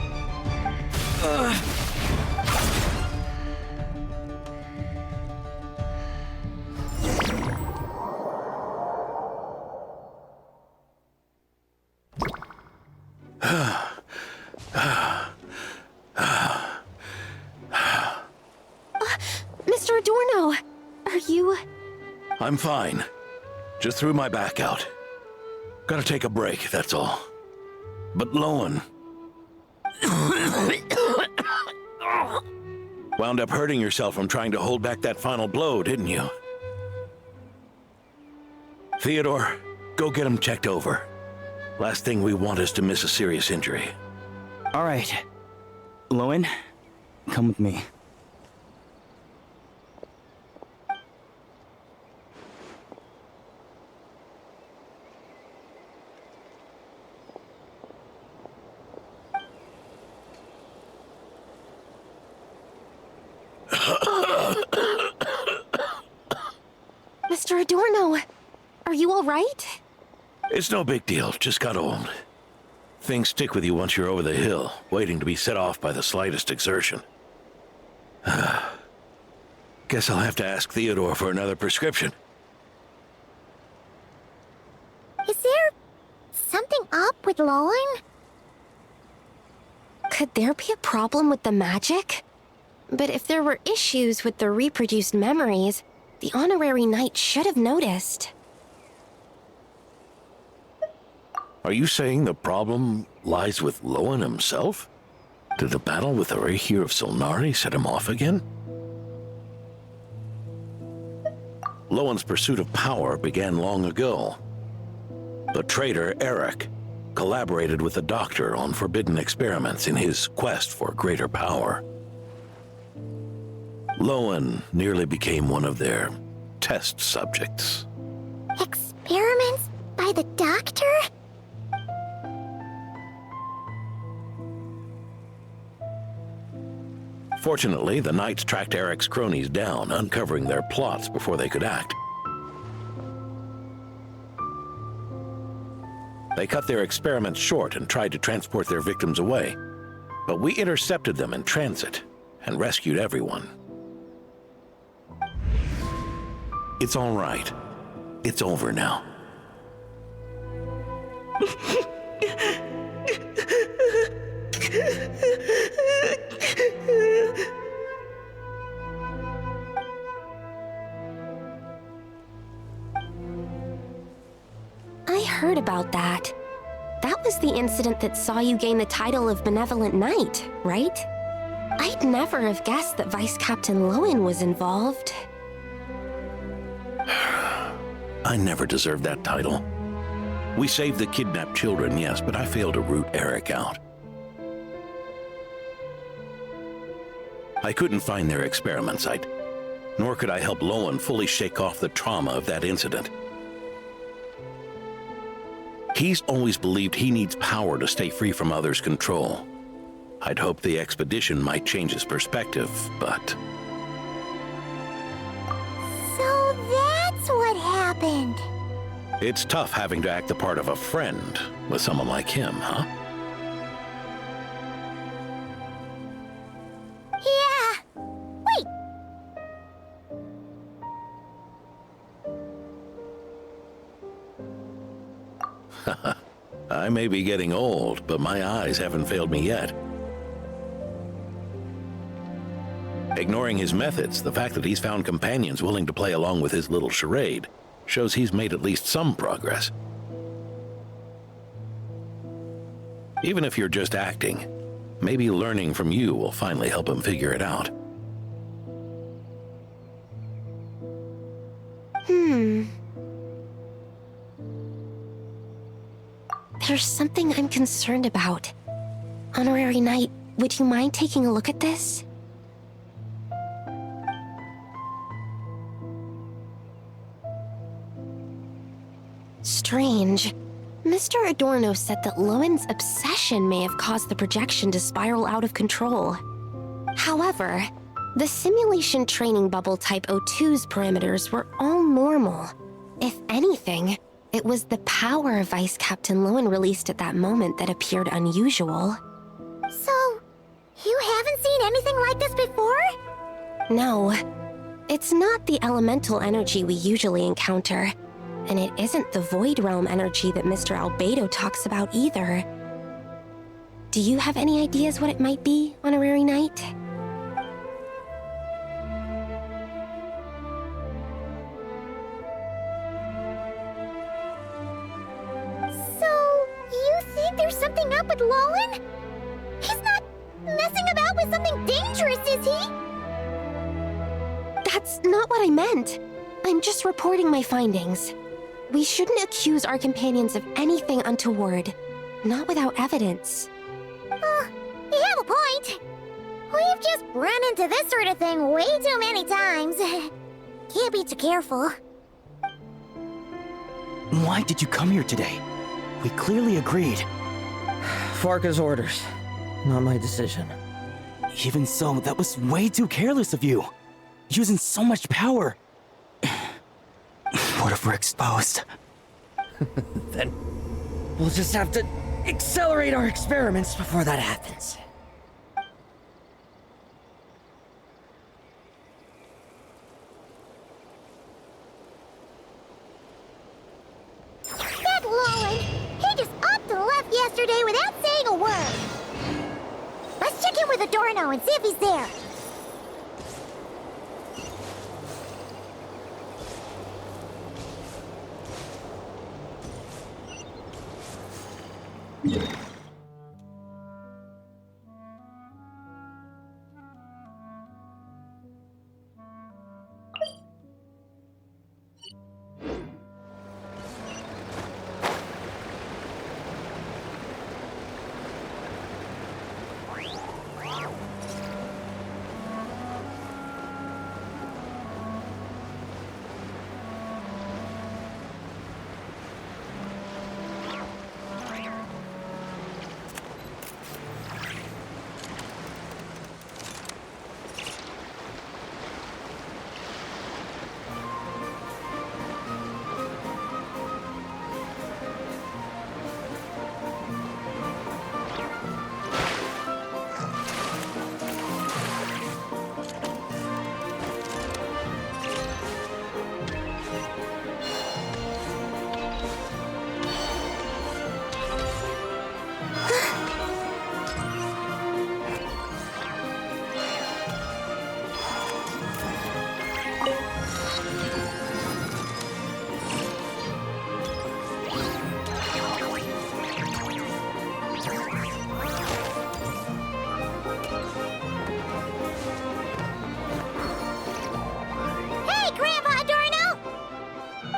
Mr. Adorno, are you... I'm fine. Just threw my back out. Gotta take a break, that's all. But Lohen... wound up hurting yourself from trying to hold back that final blow, didn't you? Theodore, go get him checked over. Last thing we want is to miss a serious injury. All right. Lohen, come with me. Mr. Adorno, are you all right? It's no big deal, just got old. Things stick with you once you're over the hill, waiting to be set off by the slightest exertion. Guess I'll have to ask Theodore for another prescription. Is there something up with Lohen? Could there be a problem with the magic? But if there were issues with the reproduced memories, the honorary knight should have noticed. Are you saying the problem lies with Lohen himself? Did the battle with the Reikir of Solnari set him off again? Lohen's pursuit of power began long ago. The traitor Eric collaborated with the Doctor on forbidden experiments in his quest for greater power. Lohen nearly became one of their test subjects. Experiments by the Doctor? Fortunately, the Knights tracked Eric's cronies down, uncovering their plots before they could act. They cut their experiments short and tried to transport their victims away. But we intercepted them in transit and rescued everyone. It's all right. It's over now. I heard about that. That was the incident that saw you gain the title of Benevolent Knight, right? I'd never have guessed that Vice Captain Lohen was involved. I never deserved that title. We saved the kidnapped children, yes, but I failed to root Eric out. I couldn't find their experiment site, nor could I help Lohen fully shake off the trauma of that incident. He's always believed he needs power to stay free from others' control. I'd hoped the expedition might change his perspective, but... So that's what happened. It's tough having to act the part of a friend with someone like him, huh? Yeah. Wait. I may be getting old, but my eyes haven't failed me yet. Ignoring his methods, the fact that he's found companions willing to play along with his little charade shows he's made at least some progress. Even if you're just acting, maybe learning from you will finally help him figure it out. There's something I'm concerned about. Honorary Knight, would you mind taking a look at this? Strange. Mr. Adorno said that Lohen's obsession may have caused the projection to spiral out of control. However, the simulation training bubble Type 02's parameters were all normal. If anything, it was the power Vice Captain Lohen released at that moment that appeared unusual. So, you haven't seen anything like this before? No. It's not the elemental energy we usually encounter. And it isn't the Void Realm energy that Mr. Albedo talks about either. Do you have any ideas what it might be, Honorary Knight? So, you think there's something up with Lohen? He's not messing about with something dangerous, is he? That's not what I meant. I'm just reporting my findings. We shouldn't accuse our companions of anything untoward. Not without evidence. You have a point. We've just run into this sort of thing way too many times. Can't be too careful. Why did you come here today? We clearly agreed. Farka's orders, not my decision. Even so, that was way too careless of you. Using so much power. What if we're exposed? Then we'll just have to accelerate our experiments before that happens. with Adorno and see if he's there.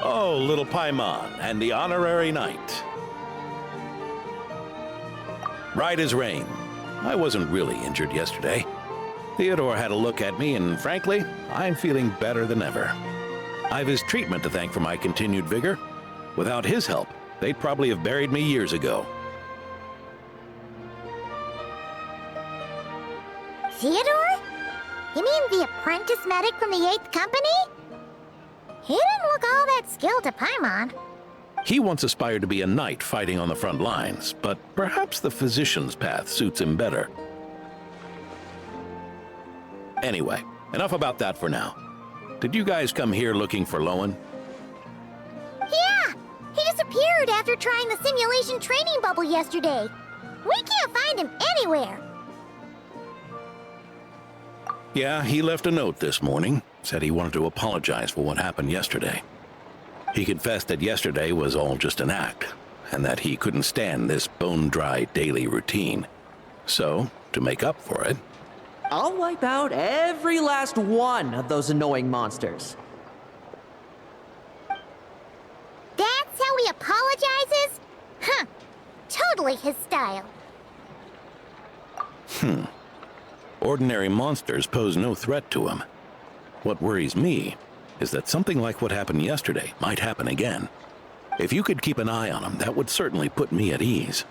Oh, little Paimon and the honorary knight. Right as rain. I wasn't really injured yesterday. Theodore had a look at me, and frankly, I'm feeling better than ever. I've his treatment to thank for my continued vigor. Without his help, they'd probably have buried me years ago. Theodore? You mean the apprentice medic from the 8th Company? He didn't look all that skilled to Paimon. He once aspired to be a knight fighting on the front lines, but perhaps the physician's path suits him better. Anyway, enough about that for now. Did you guys come here looking for Lohen? Yeah! He disappeared after trying the simulation training bubble yesterday. We can't find him anywhere. Yeah, he left a note this morning. Said he wanted to apologize for what happened yesterday. He confessed that yesterday was all just an act, and that he couldn't stand this bone-dry daily routine. So, to make up for it, I'll wipe out every last one of those annoying monsters. That's how he apologizes? Huh. Totally his style. Ordinary monsters pose no threat to him. What worries me is that something like what happened yesterday might happen again. If you could keep an eye on him, that would certainly put me at ease.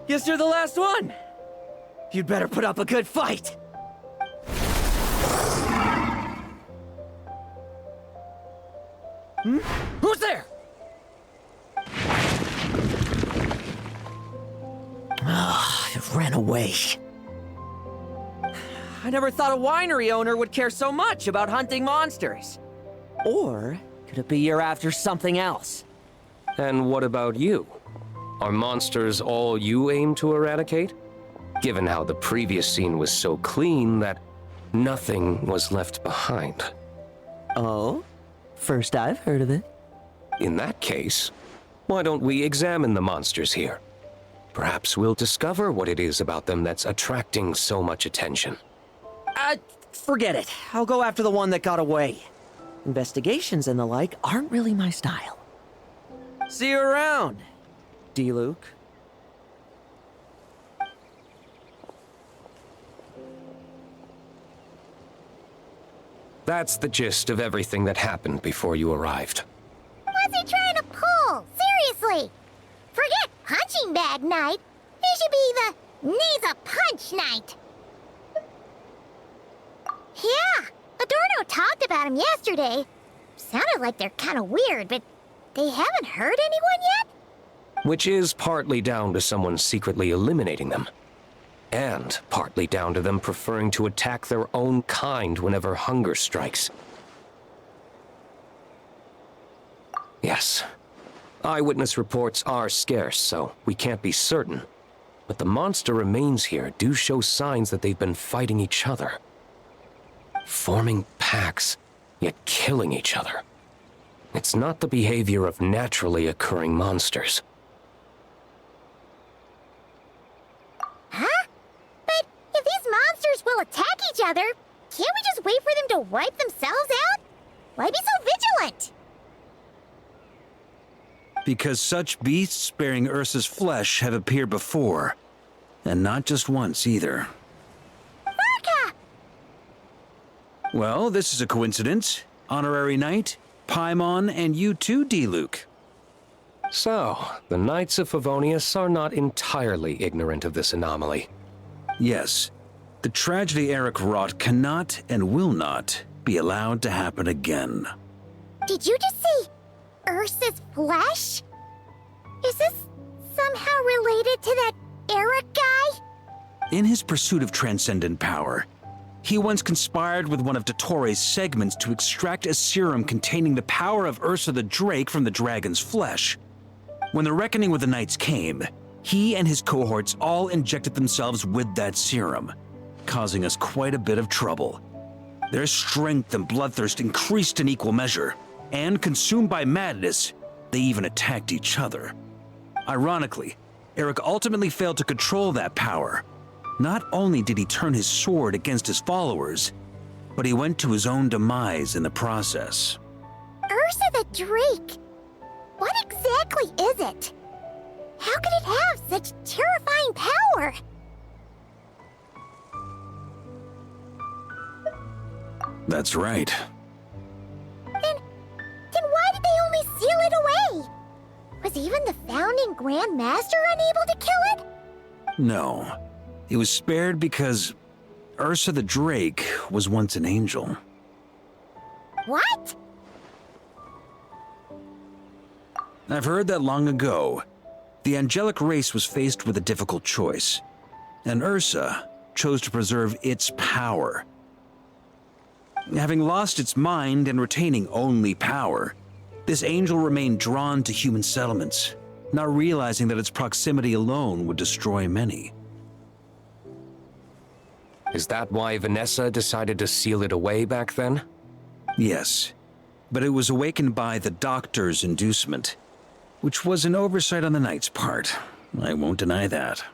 Guess you're the last one. You'd better put up a good fight. Who's there? It ran away. I never thought a winery owner would care so much about hunting monsters. Or could it be you're after something else? And what about you? Are monsters all you aim to eradicate? Given how the previous scene was so clean that nothing was left behind. Oh? First I've heard of it. In that case, why don't we examine the monsters here? Perhaps we'll discover what it is about them that's attracting so much attention. Forget it. I'll go after the one that got away. Investigations and the like aren't really my style. See you around, D-Luke. That's the gist of everything that happened before you arrived. What's he trying to pull? Seriously! Forget punching bag night. It should be the needs a punch night. Yeah, Adorno talked about him yesterday. Sounded like they're kind of weird, but they haven't hurt anyone yet? Which is partly down to someone secretly eliminating them. And partly down to them preferring to attack their own kind whenever hunger strikes. Yes. Eyewitness reports are scarce, so we can't be certain. But the monster remains here do show signs that they've been fighting each other. Forming packs, yet killing each other. It's not the behavior of naturally occurring monsters. Huh? But if these monsters will attack each other, can't we just wait for them to wipe themselves out? Why be so vigilant? Because such beasts bearing Ursa's flesh have appeared before. And not just once, either. Varka! Well, this is a coincidence. Honorary Knight, Paimon, and you too, D-Luke. So, the Knights of Favonius are not entirely ignorant of this anomaly. Yes. The tragedy Eric wrought cannot and will not be allowed to happen again. Did you just say Ursa's flesh? Is this somehow related to that Eric guy? In his pursuit of transcendent power, he once conspired with one of Dottores' segments to extract a serum containing the power of Ursa the Drake from the dragon's flesh. When the reckoning with the Knights came, he and his cohorts all injected themselves with that serum, causing us quite a bit of trouble. Their strength and bloodthirst increased in equal measure, and consumed by madness, they even attacked each other. Ironically, Eric ultimately failed to control that power. Not only did he turn his sword against his followers, but he went to his own demise in the process. Ursa the Drake? What exactly is it? How could it have such terrifying power? That's right. Then why did they only seal it away? Was even the founding Grand Master unable to kill it? No. It was spared because Ursa the Drake was once an angel. What? I've heard that long ago, the angelic race was faced with a difficult choice, and Ursa chose to preserve its power. Having lost its mind and retaining only power, this angel remained drawn to human settlements, not realizing that its proximity alone would destroy many. Is that why Vanessa decided to seal it away back then? Yes, but it was awakened by the doctor's inducement, which was an oversight on the Knight's part. I won't deny that.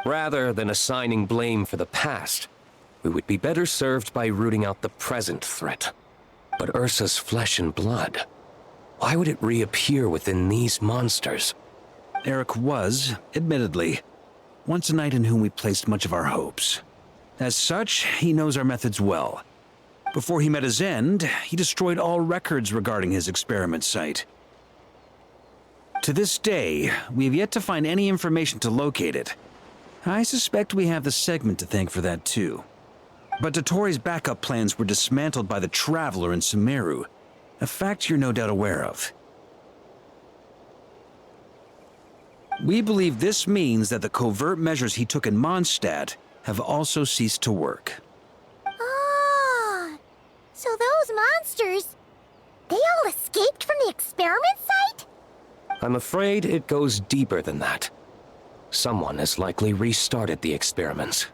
Rather than assigning blame for the past, we would be better served by rooting out the present threat. But Ursa's flesh and blood, why would it reappear within these monsters? Eric was, admittedly, once a knight in whom we placed much of our hopes. As such, he knows our methods well. Before he met his end, he destroyed all records regarding his experiment site. To this day, we have yet to find any information to locate it. I suspect we have the segment to thank for that too. But Dottores' backup plans were dismantled by the Traveler in Sumeru, a fact you're no doubt aware of. We believe this means that the covert measures he took in Mondstadt have also ceased to work. Ah, so those monsters, they all escaped from the experiment site? I'm afraid it goes deeper than that. Someone has likely restarted the experiments.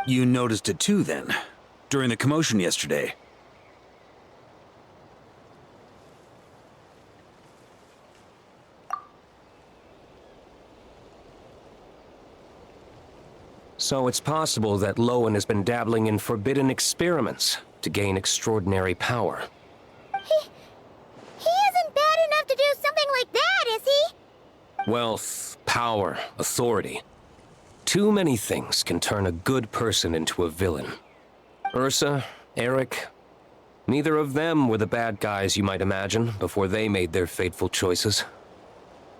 You noticed it too, then, during the commotion yesterday. So it's possible that Lohen has been dabbling in forbidden experiments to gain extraordinary power. He isn't bad enough to do something like that, is he? Wealth, power, authority. Too many things can turn a good person into a villain. Ursa, Eric, neither of them were the bad guys you might imagine before they made their fateful choices.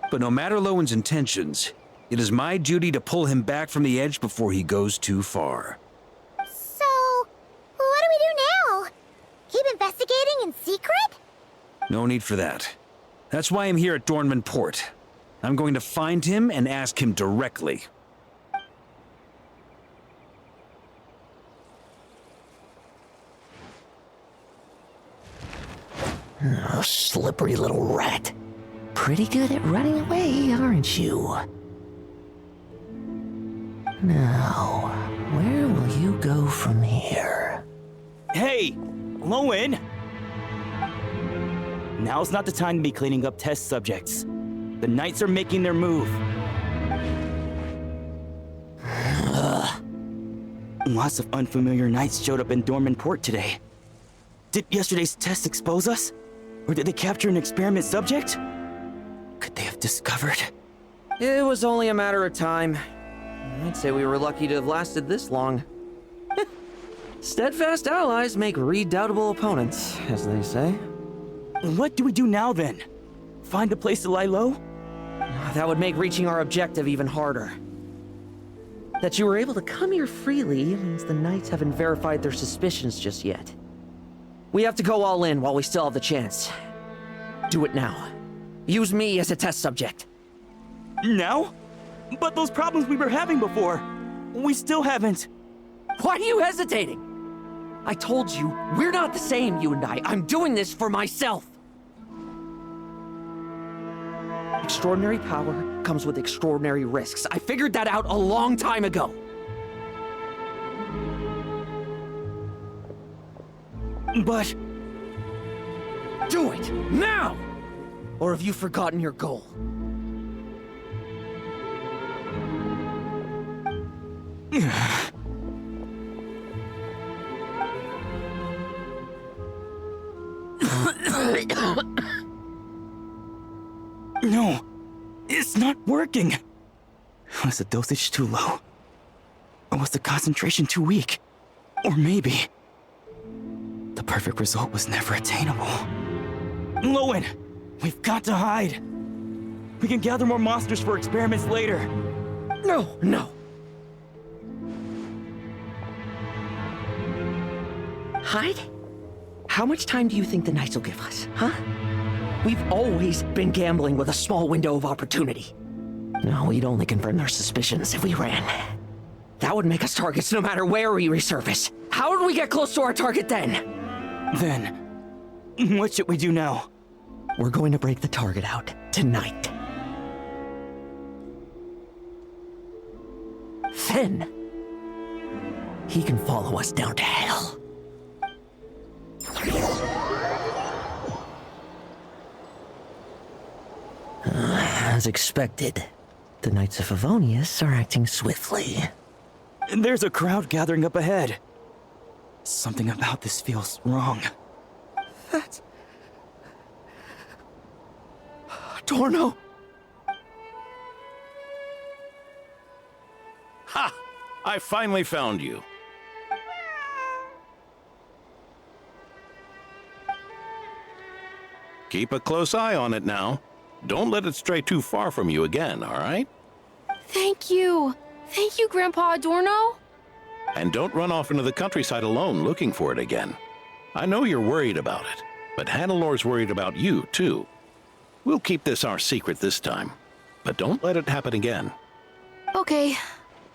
But no matter Lowen's intentions, it is my duty to pull him back from the edge before he goes too far. So, what do we do now? Keep investigating in secret? No need for that. That's why I'm here at Dornman Port. I'm going to find him and ask him directly. Oh, slippery little rat. Pretty good at running away, aren't you? Now, where will you go from here? Hey, Lohen! Now's not the time to be cleaning up test subjects. The Knights are making their move. Lots of unfamiliar Knights showed up in Dornman Port today. Did yesterday's test expose us? Or did they capture an experiment subject? Could they have discovered? It was only a matter of time. I'd say we were lucky to have lasted this long. Steadfast allies make redoubtable opponents, as they say. What do we do now, then? Find a place to lie low? That would make reaching our objective even harder. That you were able to come here freely means the Knights haven't verified their suspicions just yet. We have to go all in while we still have the chance. Do it now. Use me as a test subject. Now? But those problems we were having before, we still haven't. Why are you hesitating? I told you, we're not the same, you and I. I'm doing this for myself. Extraordinary power comes with extraordinary risks. I figured that out a long time ago. But... do it, now! Or have you forgotten your goal? No, it's not working. Was the dosage too low? Or was the concentration too weak? Or maybe... the perfect result was never attainable. Lohen, we've got to hide. We can gather more monsters for experiments later. No. Hide? How much time do you think the Knights will give us, huh? We've always been gambling with a small window of opportunity. No, we'd only confirm their suspicions if we ran. That would make us targets no matter where we resurface. How would we get close to our target then? Then, what should we do now? We're going to break the target out tonight. Then, he can follow us down to hell. As expected, the Knights of Favonius are acting swiftly. There's a crowd gathering up ahead. Something about this feels wrong. That's... Torno! Ha! I finally found you. Keep a close eye on it now. Don't let it stray too far from you again, all right? Thank you. Thank you, Grandpa Adorno. And don't run off into the countryside alone looking for it again. I know you're worried about it, but Hannelor's worried about you, too. We'll keep this our secret this time, but don't let it happen again. Okay,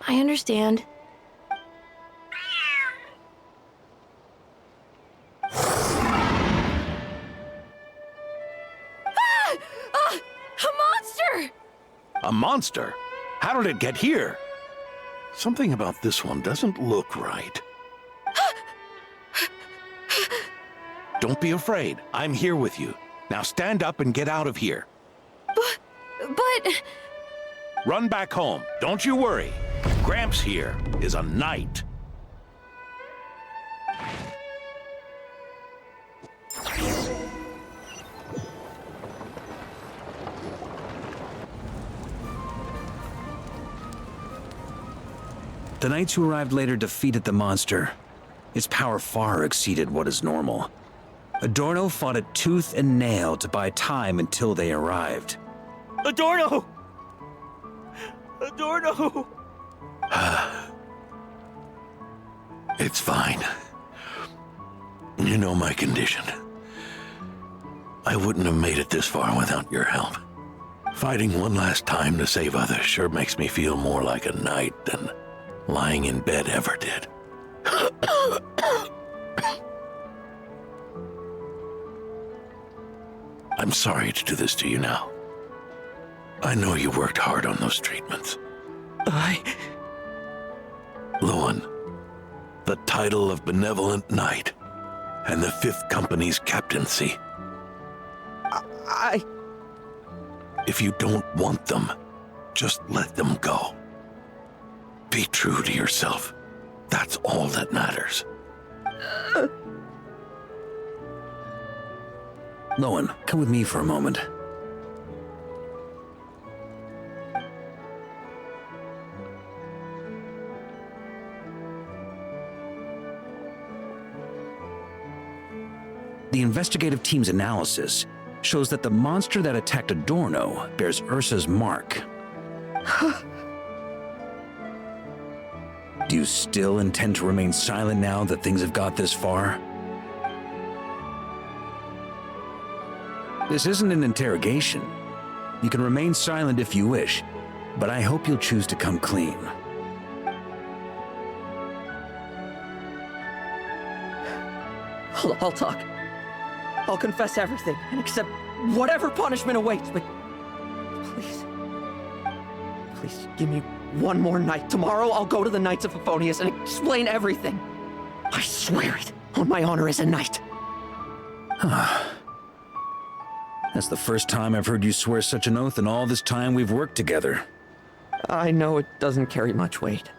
I understand. A monster? How did it get here? Something about this one doesn't look right. Don't be afraid. I'm here with you. Now stand up and get out of here. But... Run back home. Don't you worry. Gramps here is a knight. The knights who arrived later defeated the monster. Its power far exceeded what is normal. Adorno fought it tooth and nail to buy time until they arrived. Adorno! Adorno! It's fine. You know my condition. I wouldn't have made it this far without your help. Fighting one last time to save others sure makes me feel more like a knight than lying in bed ever did. I'm sorry to do this to you now. I know you worked hard on those treatments. Lohen, the title of Benevolent Knight and the Fifth Company's captaincy. If you don't want them, just let them go. Be true to yourself. That's all that matters. Lohen, come with me for a moment. The investigative team's analysis shows that the monster that attacked Adorno bears Ursa's mark. Do you still intend to remain silent now that things have got this far? This isn't an interrogation. You can remain silent if you wish, but I hope you'll choose to come clean. I'll talk. I'll confess everything and accept whatever punishment awaits, but please give me one more night. Tomorrow I'll go to the Knights of Favonius and explain everything. I swear it on my honor as a knight. That's the first time I've heard you swear such an oath in all this time we've worked together. I know it doesn't carry much weight.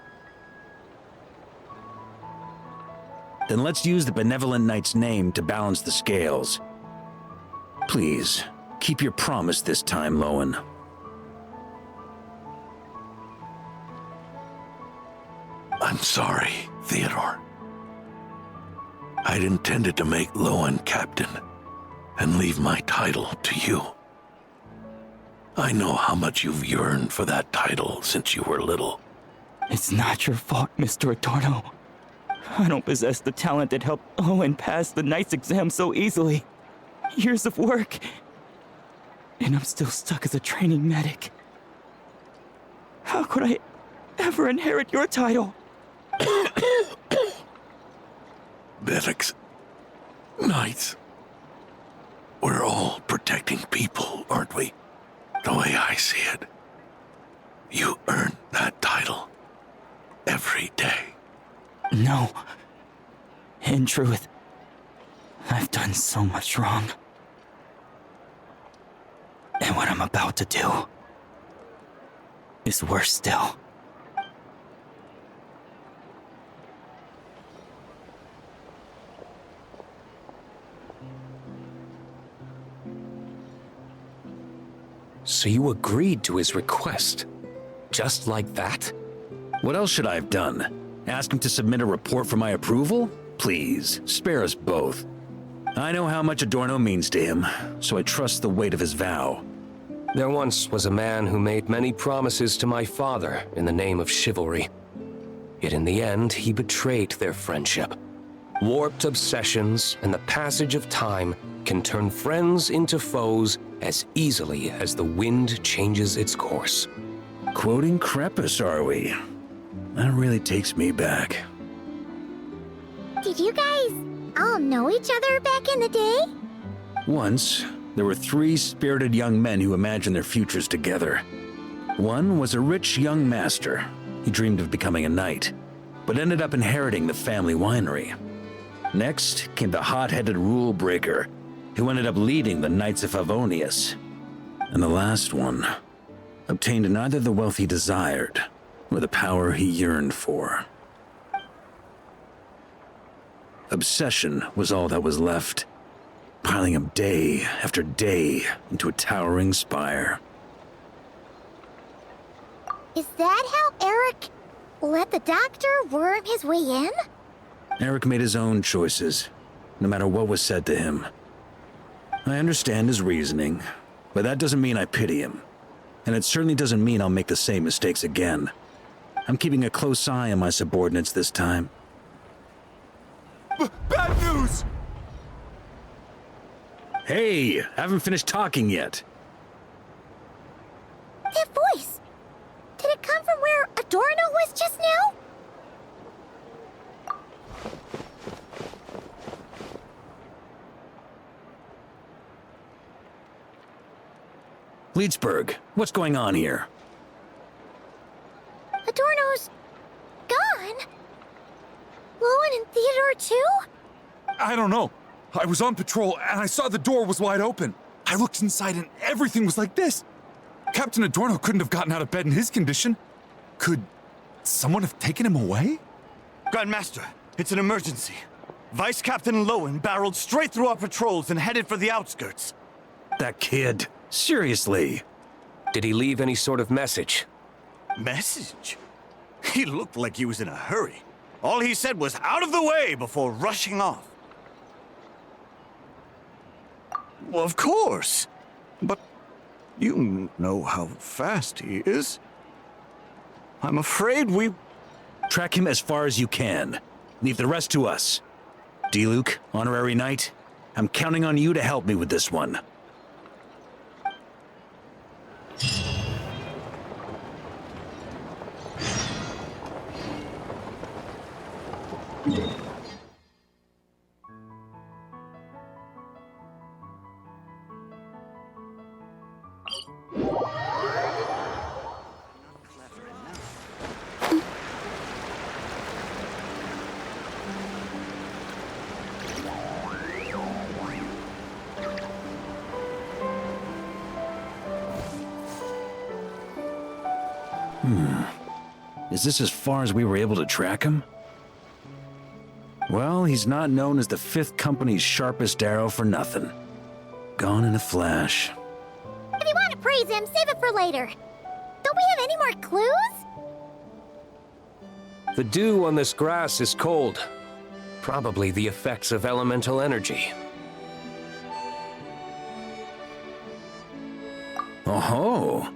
Then let's use the Benevolent Knight's name to balance the scales. Please, keep your promise this time, Lohen. I'm sorry, Theodore. I'd intended to make Lohen captain and leave my title to you. I know how much you've yearned for that title since you were little. It's not your fault, Mr. Adorno. I don't possess the talent that helped Owen pass the Knight's exam so easily. Years of work. And I'm still stuck as a training medic. How could I ever inherit your title? Medics, Knights, we're all protecting people, aren't we? The way I see it, you earn that title every day. No. In truth, I've done so much wrong. And what I'm about to do is worse still. So you agreed to his request? Just like that? What else should I have done? Ask him to submit a report for my approval? Please, spare us both. I know how much Adorno means to him, so I trust the weight of his vow. There once was a man who made many promises to my father in the name of chivalry. Yet in the end, he betrayed their friendship. Warped obsessions and the passage of time can turn friends into foes as easily as the wind changes its course. Quoting Crisplissken, are we? That really takes me back. Did you guys all know each other back in the day? Once, there were 3 spirited young men who imagined their futures together. One was a rich young master, He dreamed of becoming a knight, but ended up inheriting the family winery. Next came the hot-headed rule breaker, who ended up leading the Knights of Favonius. And the last one obtained neither the wealth he desired or the power he yearned for. Obsession was all that was left, piling up day after day into a towering spire. Is that how Eric let the doctor worm his way in? Eric made his own choices, no matter what was said to him. I understand his reasoning, but that doesn't mean I pity him. And it certainly doesn't mean I'll make the same mistakes again. I'm keeping a close eye on my subordinates this time. Bad news! Hey, haven't finished talking yet. That voice! Did it come from where Adorno was just now? Leedsburg, what's going on here? Adorno's gone? Lohen and Theodore too? I don't know. I was on patrol and I saw the door was wide open. I looked inside and everything was like this. Captain Adorno couldn't have gotten out of bed in his condition. Could someone have taken him away? Grandmaster, it's an emergency. Vice Captain Lohen barreled straight through our patrols and headed for the outskirts. That kid, seriously. Did he leave any sort of message? Message? He looked like he was in a hurry. All he said was out of the way before rushing off. Well, of course. But you know how fast he is. I'm afraid we... Track him as far as you can. Leave the rest to us. D-Luke, honorary knight, I'm counting on you to help me with this one. Is this as far as we were able to track him? Well, he's not known as the 5th Company's sharpest arrow for nothing. Gone in a flash. If you want to praise him, save it for later. Don't we have any more clues? The dew on this grass is cold. Probably the effects of elemental energy. Oh-ho!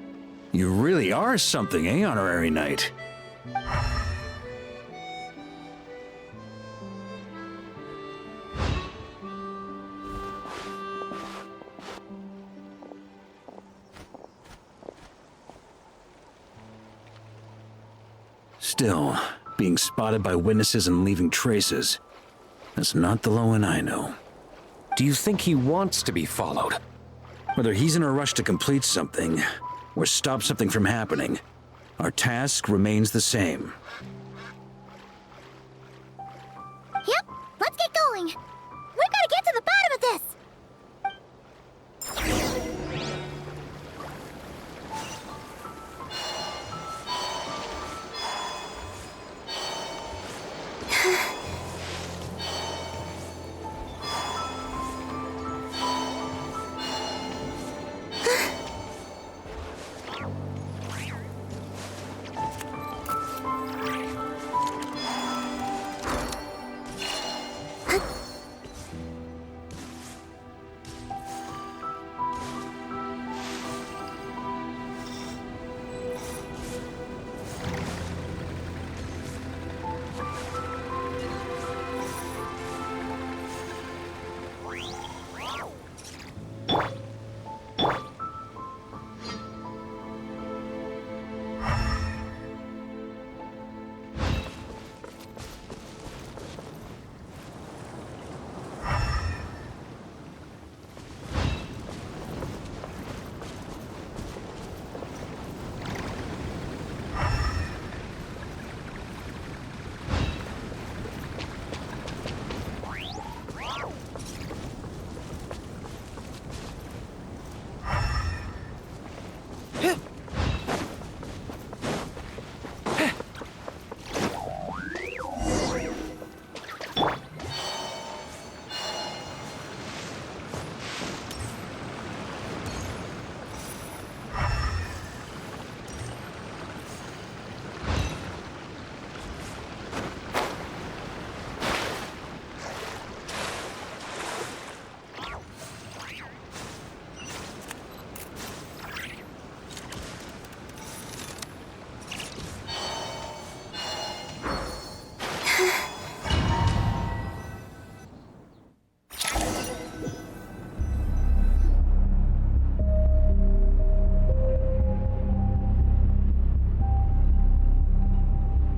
You really are something, eh, honorary knight? Still, being spotted by witnesses and leaving traces, that's not the Lohen I know. Do you think he wants to be followed? Whether he's in a rush to complete something, or stop something from happening, our task remains the same. Yep, let's get going. We've got to get to the bottom of this.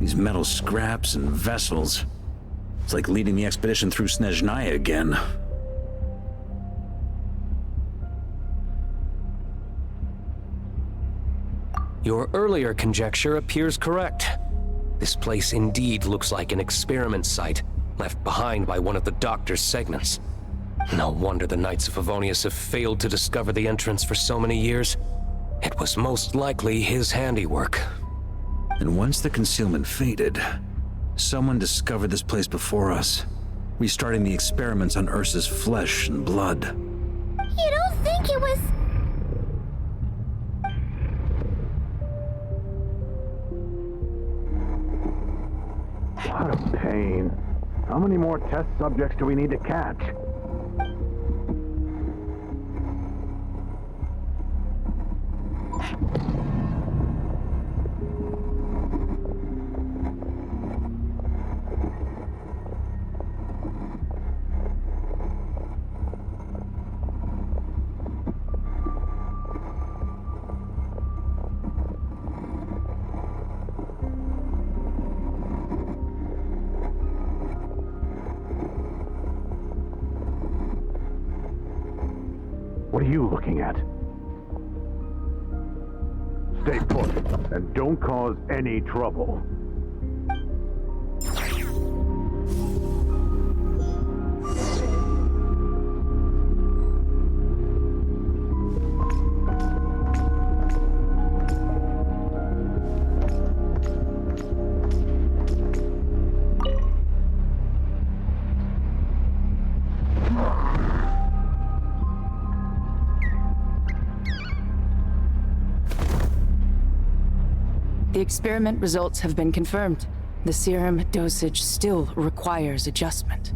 These metal scraps and vessels. It's like leading the expedition through Snezhnaya again. Your earlier conjecture appears correct. This place indeed looks like an experiment site, left behind by one of the Doctor's segments. No wonder the Knights of Favonius have failed to discover the entrance for so many years. It was most likely his handiwork. And once the concealment faded, someone discovered this place before us, restarting the experiments on Ursa's flesh and blood. You don't think it was... What a pain. How many more test subjects do we need to catch? What are you looking at? Stay put, and don't cause any trouble. The experiment results have been confirmed. The serum dosage still requires adjustment.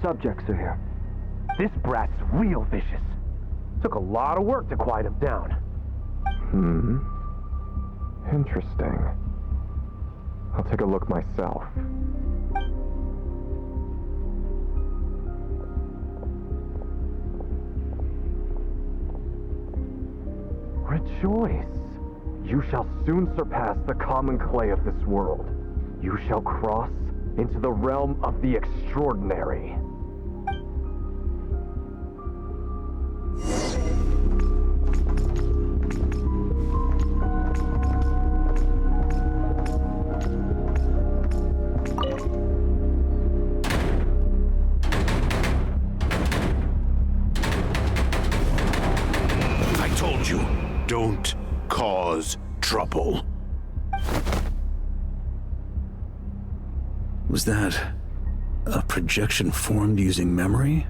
Subjects are here. This brat's real vicious. Took a lot of work to quiet him down. Interesting. I'll take a look myself. Rejoice! You shall soon surpass the common clay of this world. You shall cross into the realm of the extraordinary. I told you, don't cause trouble. Was that a projection formed using memory?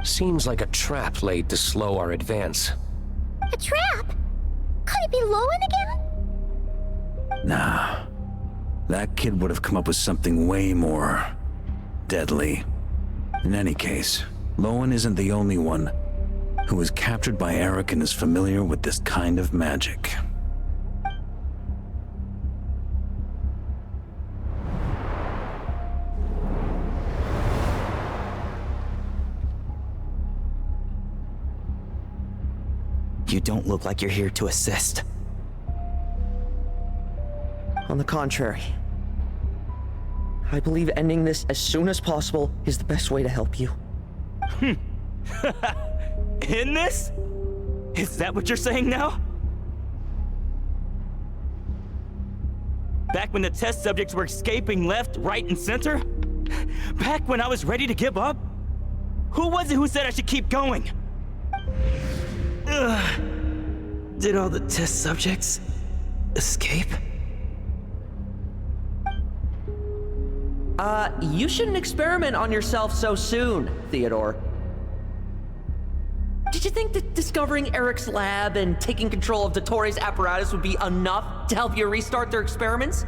Seems like a trap laid to slow our advance. A trap? Could it be Lohen again? Nah. That kid would have come up with something way more deadly. In any case, Lohen isn't the only one who was captured by Eric and is familiar with this kind of magic. You don't look like you're here to assist. On the contrary, I believe ending this as soon as possible is the best way to help you. In this? Is that what you're saying now? Back when the test subjects were escaping left, right, and center? Back when I was ready to give up? Who was it who said I should keep going? Did all the test subjects escape? You shouldn't experiment on yourself so soon, Theodore. Did you think that discovering Eric's lab and taking control of Dottores' apparatus would be enough to help you restart their experiments?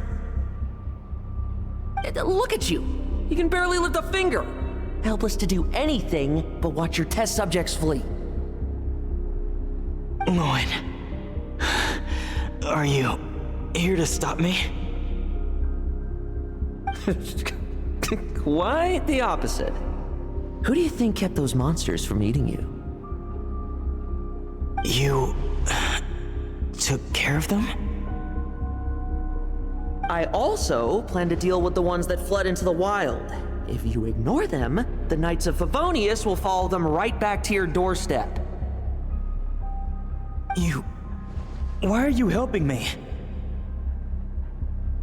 Look at you. You can barely lift a finger. Helpless to do anything but watch your test subjects flee. Lohen, are you here to stop me? Quite the opposite. Who do you think kept those monsters from eating you? You took care of them? I also plan to deal with the ones that fled into the wild. If you ignore them, the Knights of Favonius will follow them right back to your doorstep. Why are you helping me?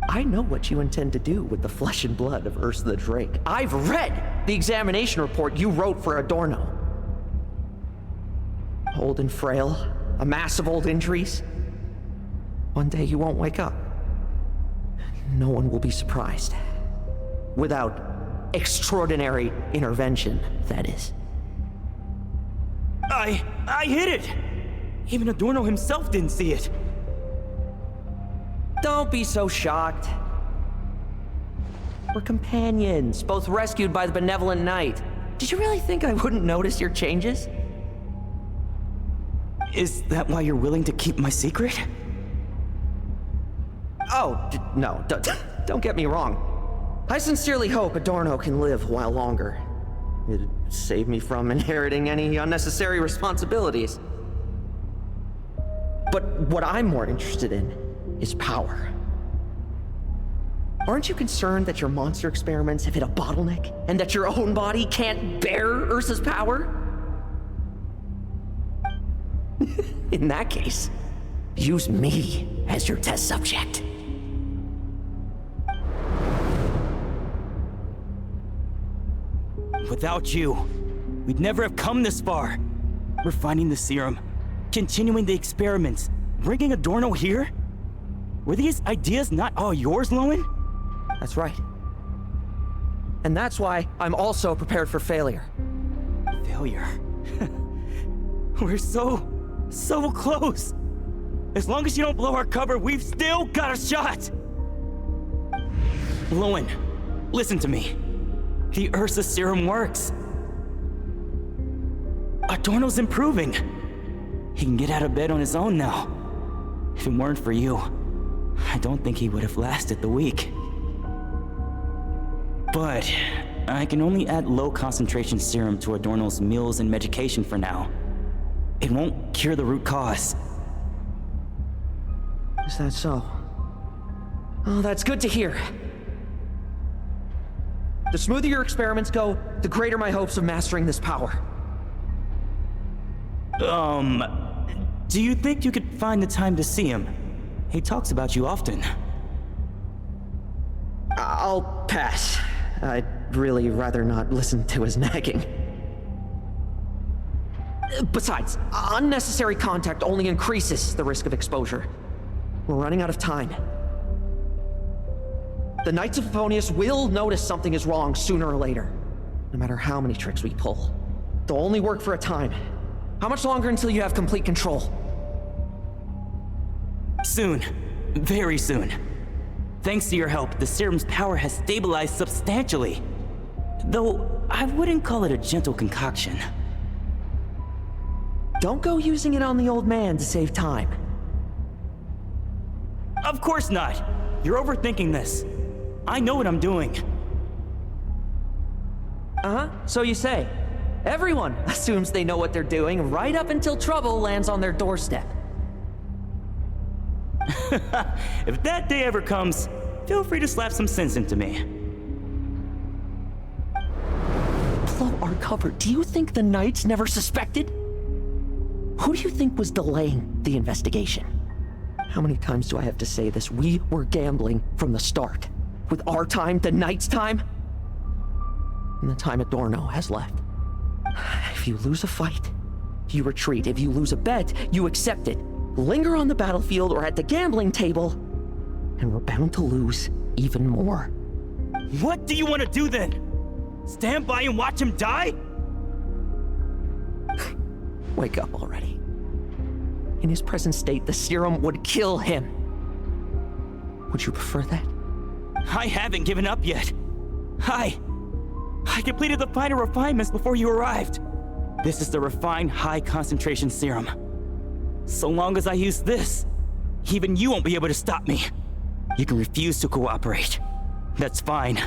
I know what you intend to do with the flesh and blood of Ursa the Drake. I've read the examination report you wrote for Adorno. Old and frail, a mass of old injuries. One day you won't wake up. No one will be surprised. Without extraordinary intervention, that is. I hid it! Even Adorno himself didn't see it. Don't be so shocked. We're companions, both rescued by the benevolent knight. Did you really think I wouldn't notice your changes? Is that why you're willing to keep my secret? Oh, no, don't get me wrong. I sincerely hope Adorno can live a while longer. It'd save me from inheriting any unnecessary responsibilities. But what I'm more interested in is power. Aren't you concerned that your monster experiments have hit a bottleneck and that your own body can't bear Ursa's power? In that case, use me as your test subject. Without you, we'd never have come this far. Refining the serum, continuing the experiments, bringing Adorno here? Were these ideas not all yours, Lohen? That's right. And that's why I'm also prepared for failure. Failure? We're so close. As long as you don't blow our cover, we've still got a shot. Lohen, listen to me. The Ursa serum works. Adorno's improving. He can get out of bed on his own now. If it weren't for you, I don't think he would have lasted the week. But I can only add low concentration serum to Adorno's meals and medication for now. It won't cure the root cause. Is that so? Oh, that's good to hear. The smoother your experiments go, the greater my hopes of mastering this power. Do you think you could find the time to see him? He talks about you often. I'll pass. I'd really rather not listen to his nagging. Besides, unnecessary contact only increases the risk of exposure. We're running out of time. The Knights of Favonius will notice something is wrong sooner or later, no matter how many tricks we pull. They'll only work for a time. How much longer until you have complete control? Soon. Very soon. Thanks to your help, the serum's power has stabilized substantially. Though, I wouldn't call it a gentle concoction. Don't go using it on the old man to save time. Of course not! You're overthinking this. I know what I'm doing. Uh-huh, so you say. Everyone assumes they know what they're doing right up until trouble lands on their doorstep. If that day ever comes, feel free to slap some sense into me. Blow our cover. Do you think the Knights never suspected? Who do you think was delaying the investigation? How many times do I have to say this? We were gambling from the start. With our time, the Knights' time, and the time Adorno has left. If you lose a fight, you retreat. If you lose a bet, you accept it. Linger on the battlefield or at the gambling table, and we're bound to lose even more. What do you want to do then? Stand by and watch him die? Wake up already. In his present state, the serum would kill him. Would you prefer that? I haven't given up yet. I completed the final refinements before you arrived. This is the refined high-concentration serum. So long as I use this, even you won't be able to stop me. You can refuse to cooperate. That's fine.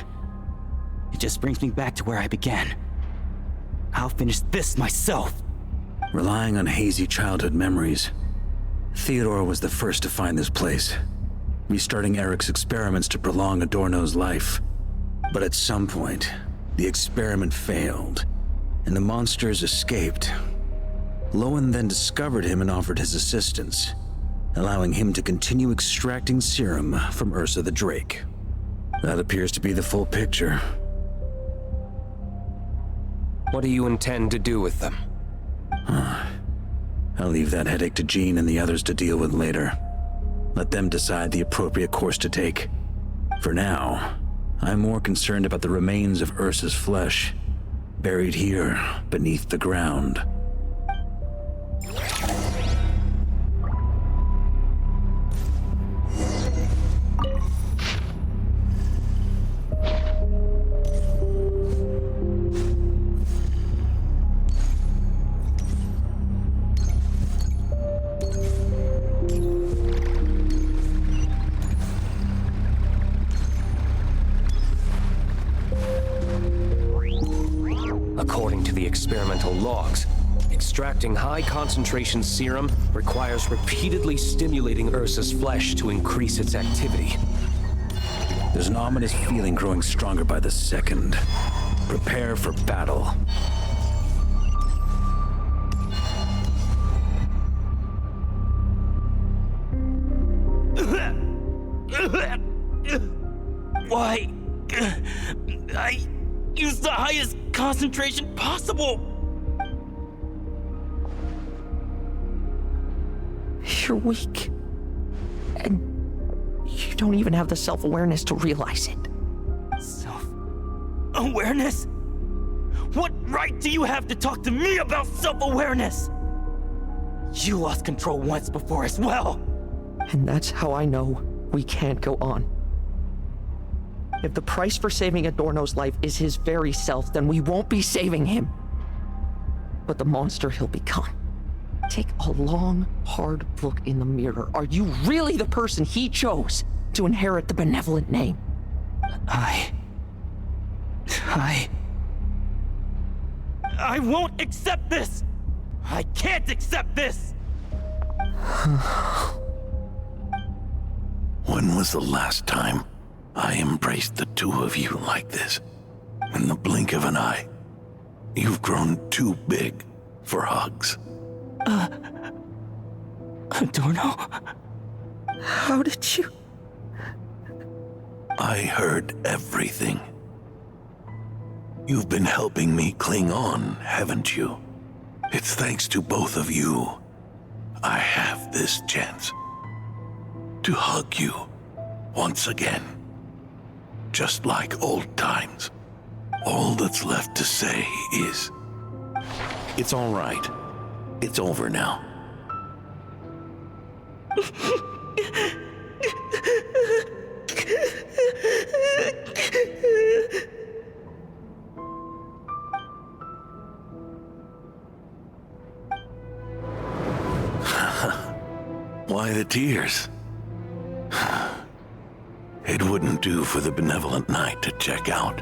It just brings me back to where I began. I'll finish this myself. Relying on hazy childhood memories, Theodore was the first to find this place, restarting Eric's experiments to prolong Adorno's life. But at some point, the experiment failed, and the monsters escaped. Lohen then discovered him and offered his assistance, allowing him to continue extracting serum from Ursa the Drake. That appears to be the full picture. What do you intend to do with them? I'll leave that headache to Jean and the others to deal with later. Let them decide the appropriate course to take. For now, I'm more concerned about the remains of Ursa's flesh, buried here beneath the ground. According to the experimental logs, extracting high-concentration serum requires repeatedly stimulating Ursa's flesh to increase its activity. There's an ominous feeling growing stronger by the second. Prepare for battle. Why? I used the highest concentration possible! You're weak. And you don't even have the self-awareness to realize it. Self-awareness? What right do you have to talk to me about self-awareness? You lost control once before as well. And that's how I know we can't go on. If the price for saving Adorno's life is his very self, then we won't be saving him, but the monster he'll become. Take a long, hard look in the mirror. Are you really the person he chose to inherit the benevolent name? I won't accept this! I can't accept this! When was the last time I embraced the two of you like this? In the blink of an eye. You've grown too big for hugs. Adorno? How did you? I heard everything. You've been helping me cling on, haven't you? It's thanks to both of you I have this chance to hug you once again. Just like old times. All that's left to say is, it's all right. It's over now. Why the tears? It wouldn't do for the benevolent knight to check out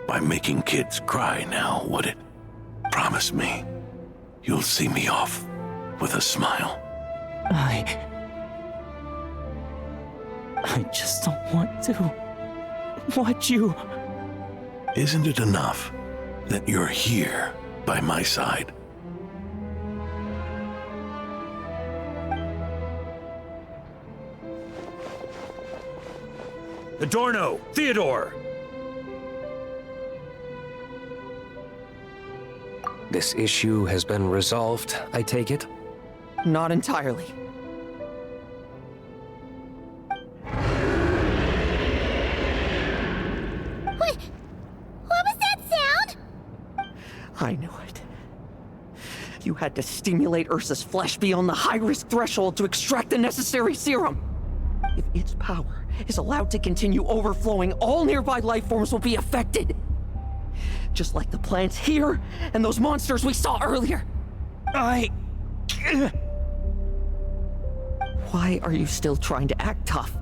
by making kids cry now, would it? Promise me, you'll see me off with a smile. I just don't want to watch you. Isn't it enough that you're here by my side? Adorno! Theodore! This issue has been resolved, I take it? Not entirely. What was that sound? I knew it. You had to stimulate Ursa's flesh beyond the high-risk threshold to extract the necessary serum. If its power is allowed to continue overflowing, all nearby life forms will be affected. Just like the plants here and those monsters we saw earlier. Why are you still trying to act tough?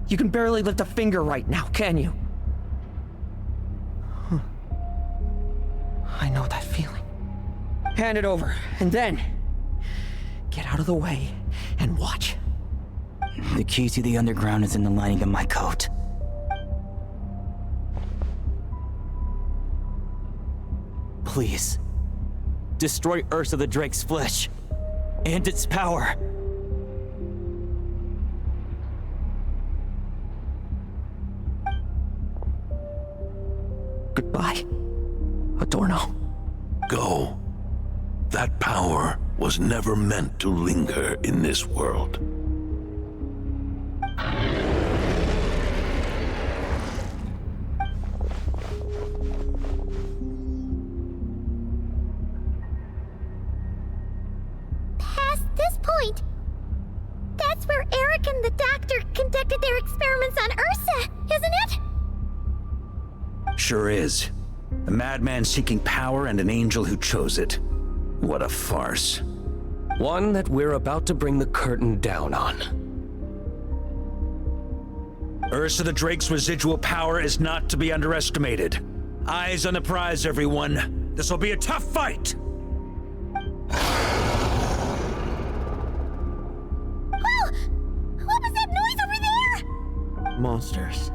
You can barely lift a finger right now, can you? I know that feeling. Hand it over, and then get out of the way and watch. The key to the underground is in the lining of my coat. Please, destroy Ursa the Drake's flesh and its power. Goodbye, Adorno. Go. That power was never meant to linger in this world. Past this point, that's where Eric and the doctor conducted their experiments on Ursa, isn't it? Sure is. A madman seeking power and an angel who chose it. What a farce. One that we're about to bring the curtain down on. Ursa the Drake's residual power is not to be underestimated. Eyes on the prize, everyone. This will be a tough fight! What was that noise over there? Monsters.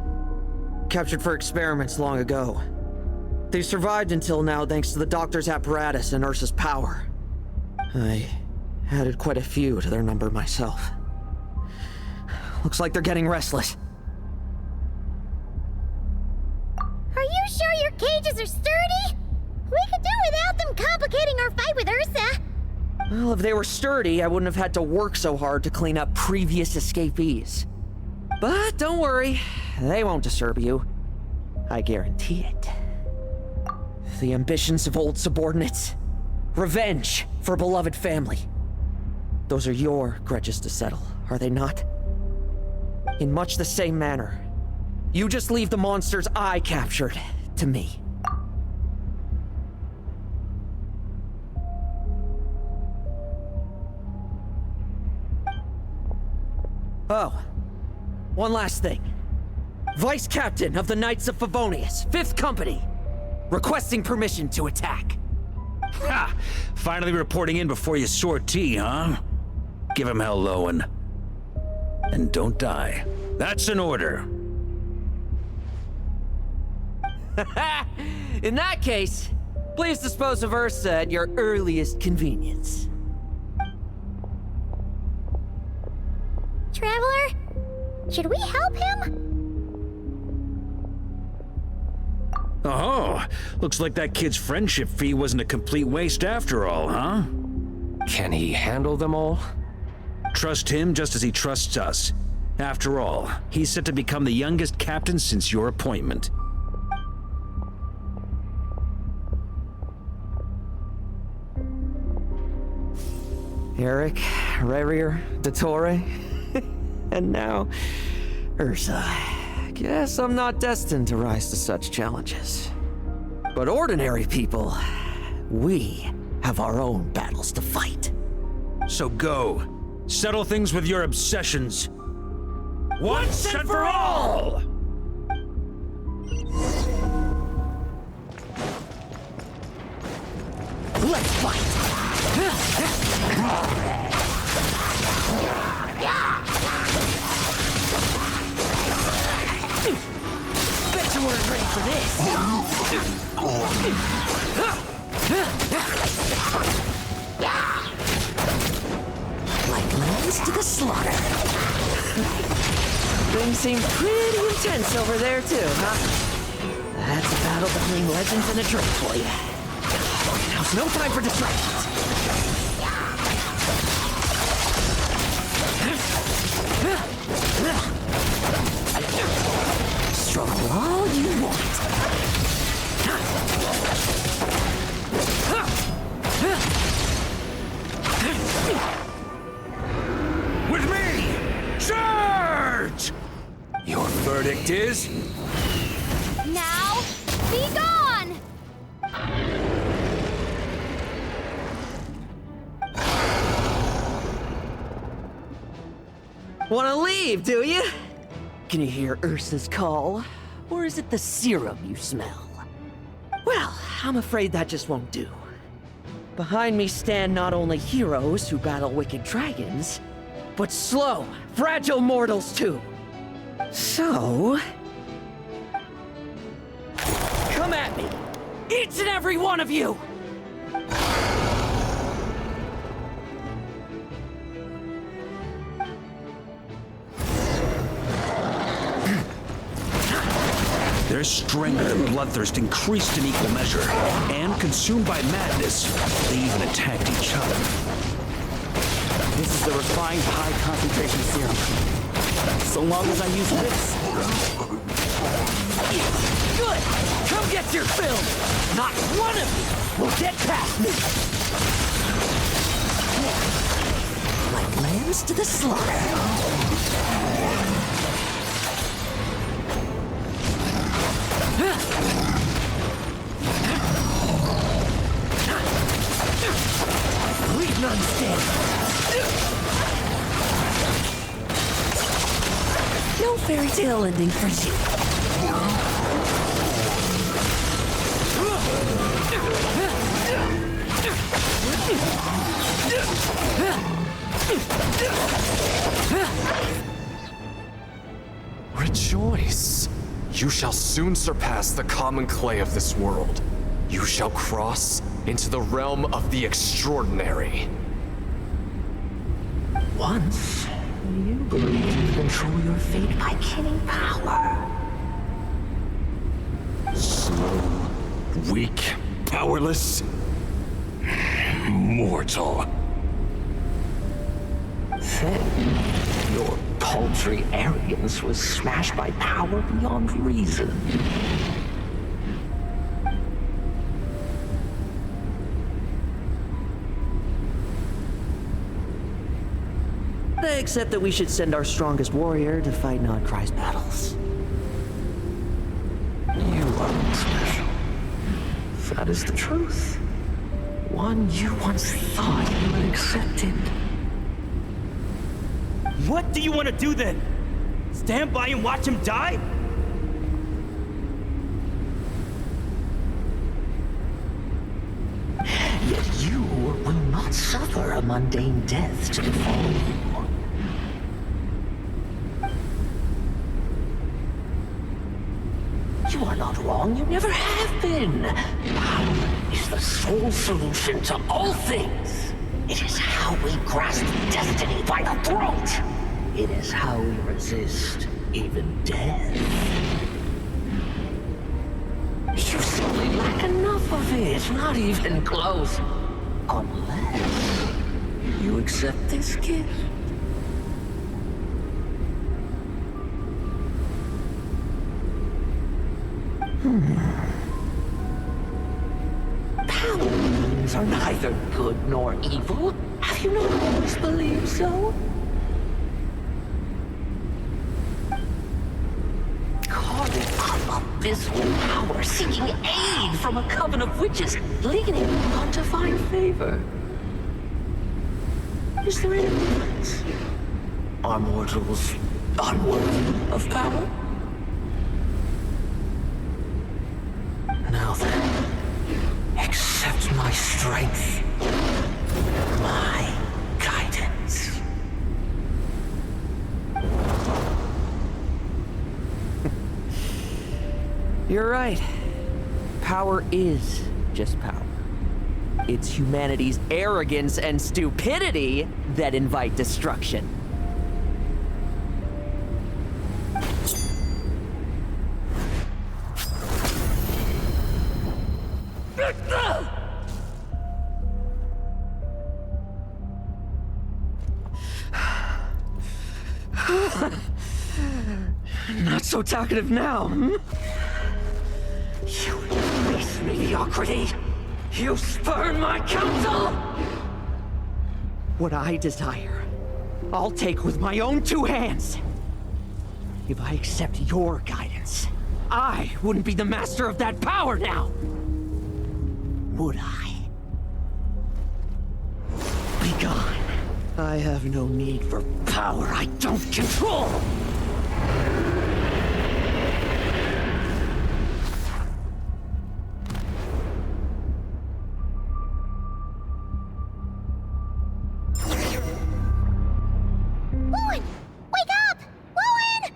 Captured for experiments long ago. They've survived until now thanks to the doctor's apparatus and Ursa's power. I added quite a few to their number myself. Looks like they're getting restless. Are you sure your cages are sturdy? We could do without them complicating our fight with Ursa. Well, if they were sturdy, I wouldn't have had to work so hard to clean up previous escapees. But don't worry, they won't disturb you. I guarantee it. The ambitions of old subordinates. Revenge for beloved family. Those are your grudges to settle, are they not? In much the same manner, you just leave the monsters I captured to me. Oh, one last thing. Vice Captain of the Knights of Favonius, 5th Company, requesting permission to attack. Ha! Finally reporting in before you sortie, huh? Give him hell, Lohen. And don't die. That's an order. In that case, please dispose of Ursa at your earliest convenience. Traveler, should we help him? Oh, looks like that kid's friendship fee wasn't a complete waste after all, huh? Can he handle them all? Trust him just as he trusts us. After all, he's set to become the youngest captain since your appointment. Eric, Rerir, Dottore, and now Ursa. Guess I'm not destined to rise to such challenges. But ordinary people, we have our own battles to fight. So go. Settle things with your obsessions. Once and for all! Let's fight! weren't ready for this. Like lambs to the slaughter. Things seem pretty intense over there too, huh? That's a battle between legends and a drink for you. Now's no time for distractions. Struggle all you want. With me! Charge! Your verdict is? Now, be gone! Wanna leave, do you? Can you hear Ursa's call? Or is it the serum you smell? Well, I'm afraid that just won't do. Behind me stand not only heroes who battle wicked dragons, but slow, fragile mortals too. So... come at me! Each and every one of you! Their strength and bloodthirst increased in equal measure, and consumed by madness, they even attacked each other. This is the refined high-concentration serum. So long as I use this. Good! Come get your fill! Not one of you will get past me! Like lambs to the slaughter. Leave none standing. No fairy tale ending for you. Rejoice! You shall soon surpass the common clay of this world. You shall cross into the realm of the extraordinary. Once, you believed you could control your fate by killing power. Slow, weak, powerless, mortal. Then, your paltry arrogance was smashed by power beyond reason. Except that we should send our strongest warrior to fight Nodcry's battles. You aren't special. That is the truth. One you once thought you had accepted. What do you want to do then? Stand by and watch him die? Yet you will not suffer a mundane death to befall you. You are not wrong, you never have been. Power is the sole solution to all things. It is how we grasp destiny by the throat. It is how we resist even death. You simply lack enough of it, not even close. Unless you accept this gift. Powers are neither good nor evil. Have you not always believed so? Carving up abysmal power, seeking aid from a coven of witches, leading on to find favor. Is there any difference? Are mortals unworthy of power? Now then, accept my strength, my guidance. You're right. Power is just power. It's humanity's arrogance and stupidity that invite destruction. Not so talkative now, hmm? You base mediocrity! You spurn my counsel! What I desire, I'll take with my own two hands. If I accept your guidance, I wouldn't be the master of that power now! Would I? Be gone. I have no need for power I don't control! Lohen! Wake up! Lohen!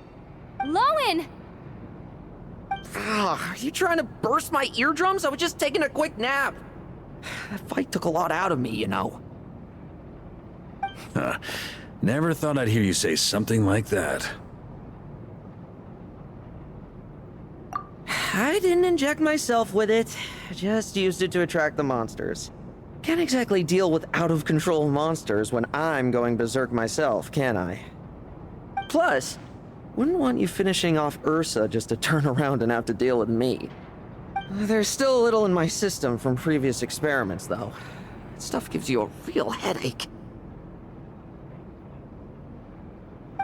Lohen! Are you trying to burst my eardrums? I was just taking a quick nap. That fight took a lot out of me, you know. Never thought I'd hear you say something like that. I didn't inject myself with it. Just used it to attract the monsters. Can't exactly deal with out-of-control monsters when I'm going berserk myself, can I? Plus, wouldn't want you finishing off Ursa just to turn around and have to deal with me. There's still a little in my system from previous experiments, though. That stuff gives you a real headache.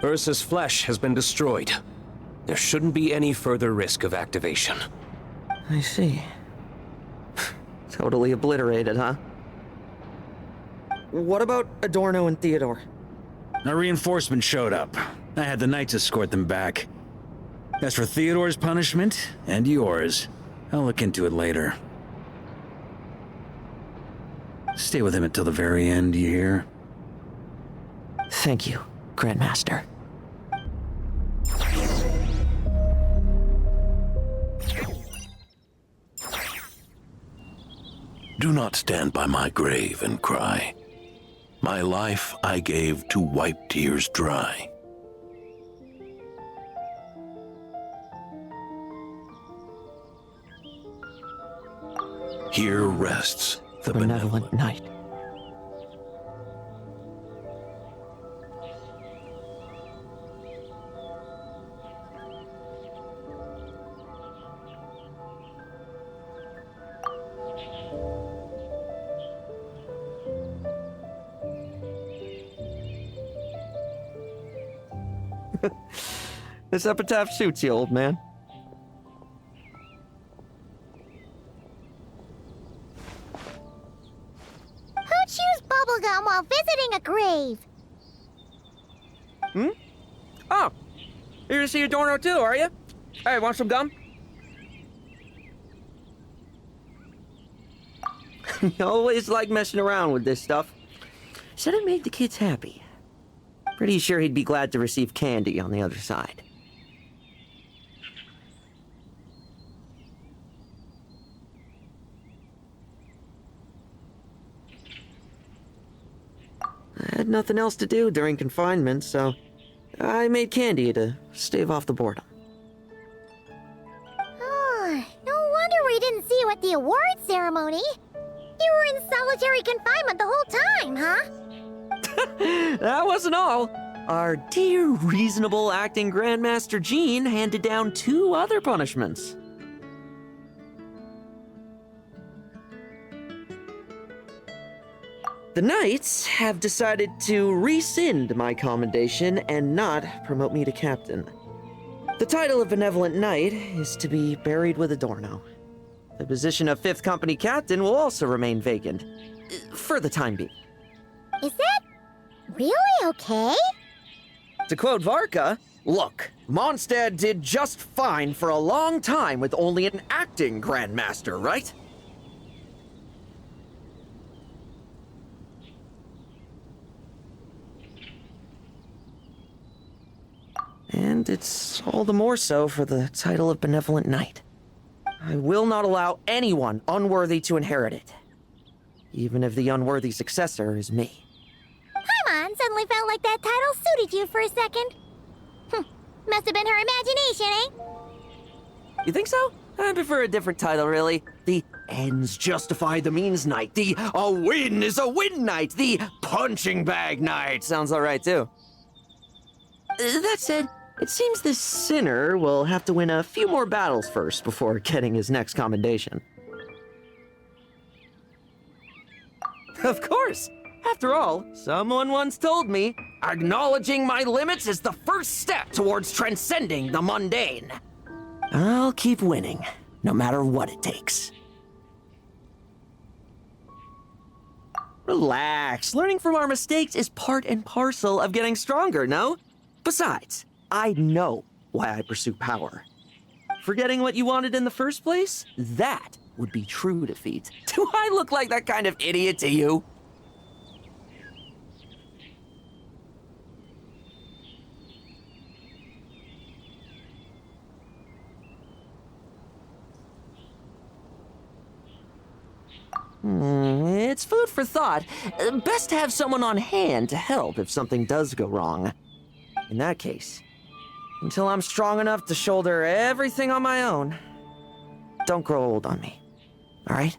Ursa's flesh has been destroyed. There shouldn't be any further risk of activation. I see. Totally obliterated, huh? What about Adorno and Theodore? A reinforcement showed up. I had the Knights escort them back. As for Theodore's punishment, and yours, I'll look into it later. Stay with him until the very end, you hear? Thank you, Grandmaster. Do not stand by my grave and cry. My life I gave to wipe tears dry. Here rests the benevolent knight. This epitaph suits you, old man. Who chews bubblegum while visiting a grave? Hmm? Oh, you're to see Adorno too, are you? Hey, want some gum? You always like messing around with this stuff. Said it made the kids happy. Pretty sure he'd be glad to receive candy on the other side. I had nothing else to do during confinement, so I made candy to stave off the boredom. Oh, no wonder we didn't see you at the award ceremony. You were in solitary confinement the whole time, huh? That wasn't all. Our dear, reasonable acting Grandmaster Jean handed down 2 other punishments. The Knights have decided to rescind my commendation and not promote me to captain. The title of Benevolent Knight is to be buried with Adorno. The position of 5th Company Captain will also remain vacant, for the time being. Is that really okay? To quote Varka, look, Mondstadt did just fine for a long time with only an acting Grandmaster, right? And it's all the more so for the title of Benevolent Knight. I will not allow anyone unworthy to inherit it. Even if the unworthy successor is me. Paimon suddenly felt like that title suited you for a second. Must have been her imagination, eh? You think so? I prefer a different title, really. The ends justify the means knight. The a win is a win knight. The punching bag knight. Sounds alright, too. That said, it seems this sinner will have to win a few more battles first before getting his next commendation. Of course! After all, someone once told me, acknowledging my limits is the first step towards transcending the mundane. I'll keep winning, no matter what it takes. Relax. Learning from our mistakes is part and parcel of getting stronger, no? Besides, I know why I pursue power. Forgetting what you wanted in the first place? That would be true defeat. Do I look like that kind of idiot to you? It's food for thought. Best to have someone on hand to help if something does go wrong. In that case, until I'm strong enough to shoulder everything on my own, don't grow old on me, all right?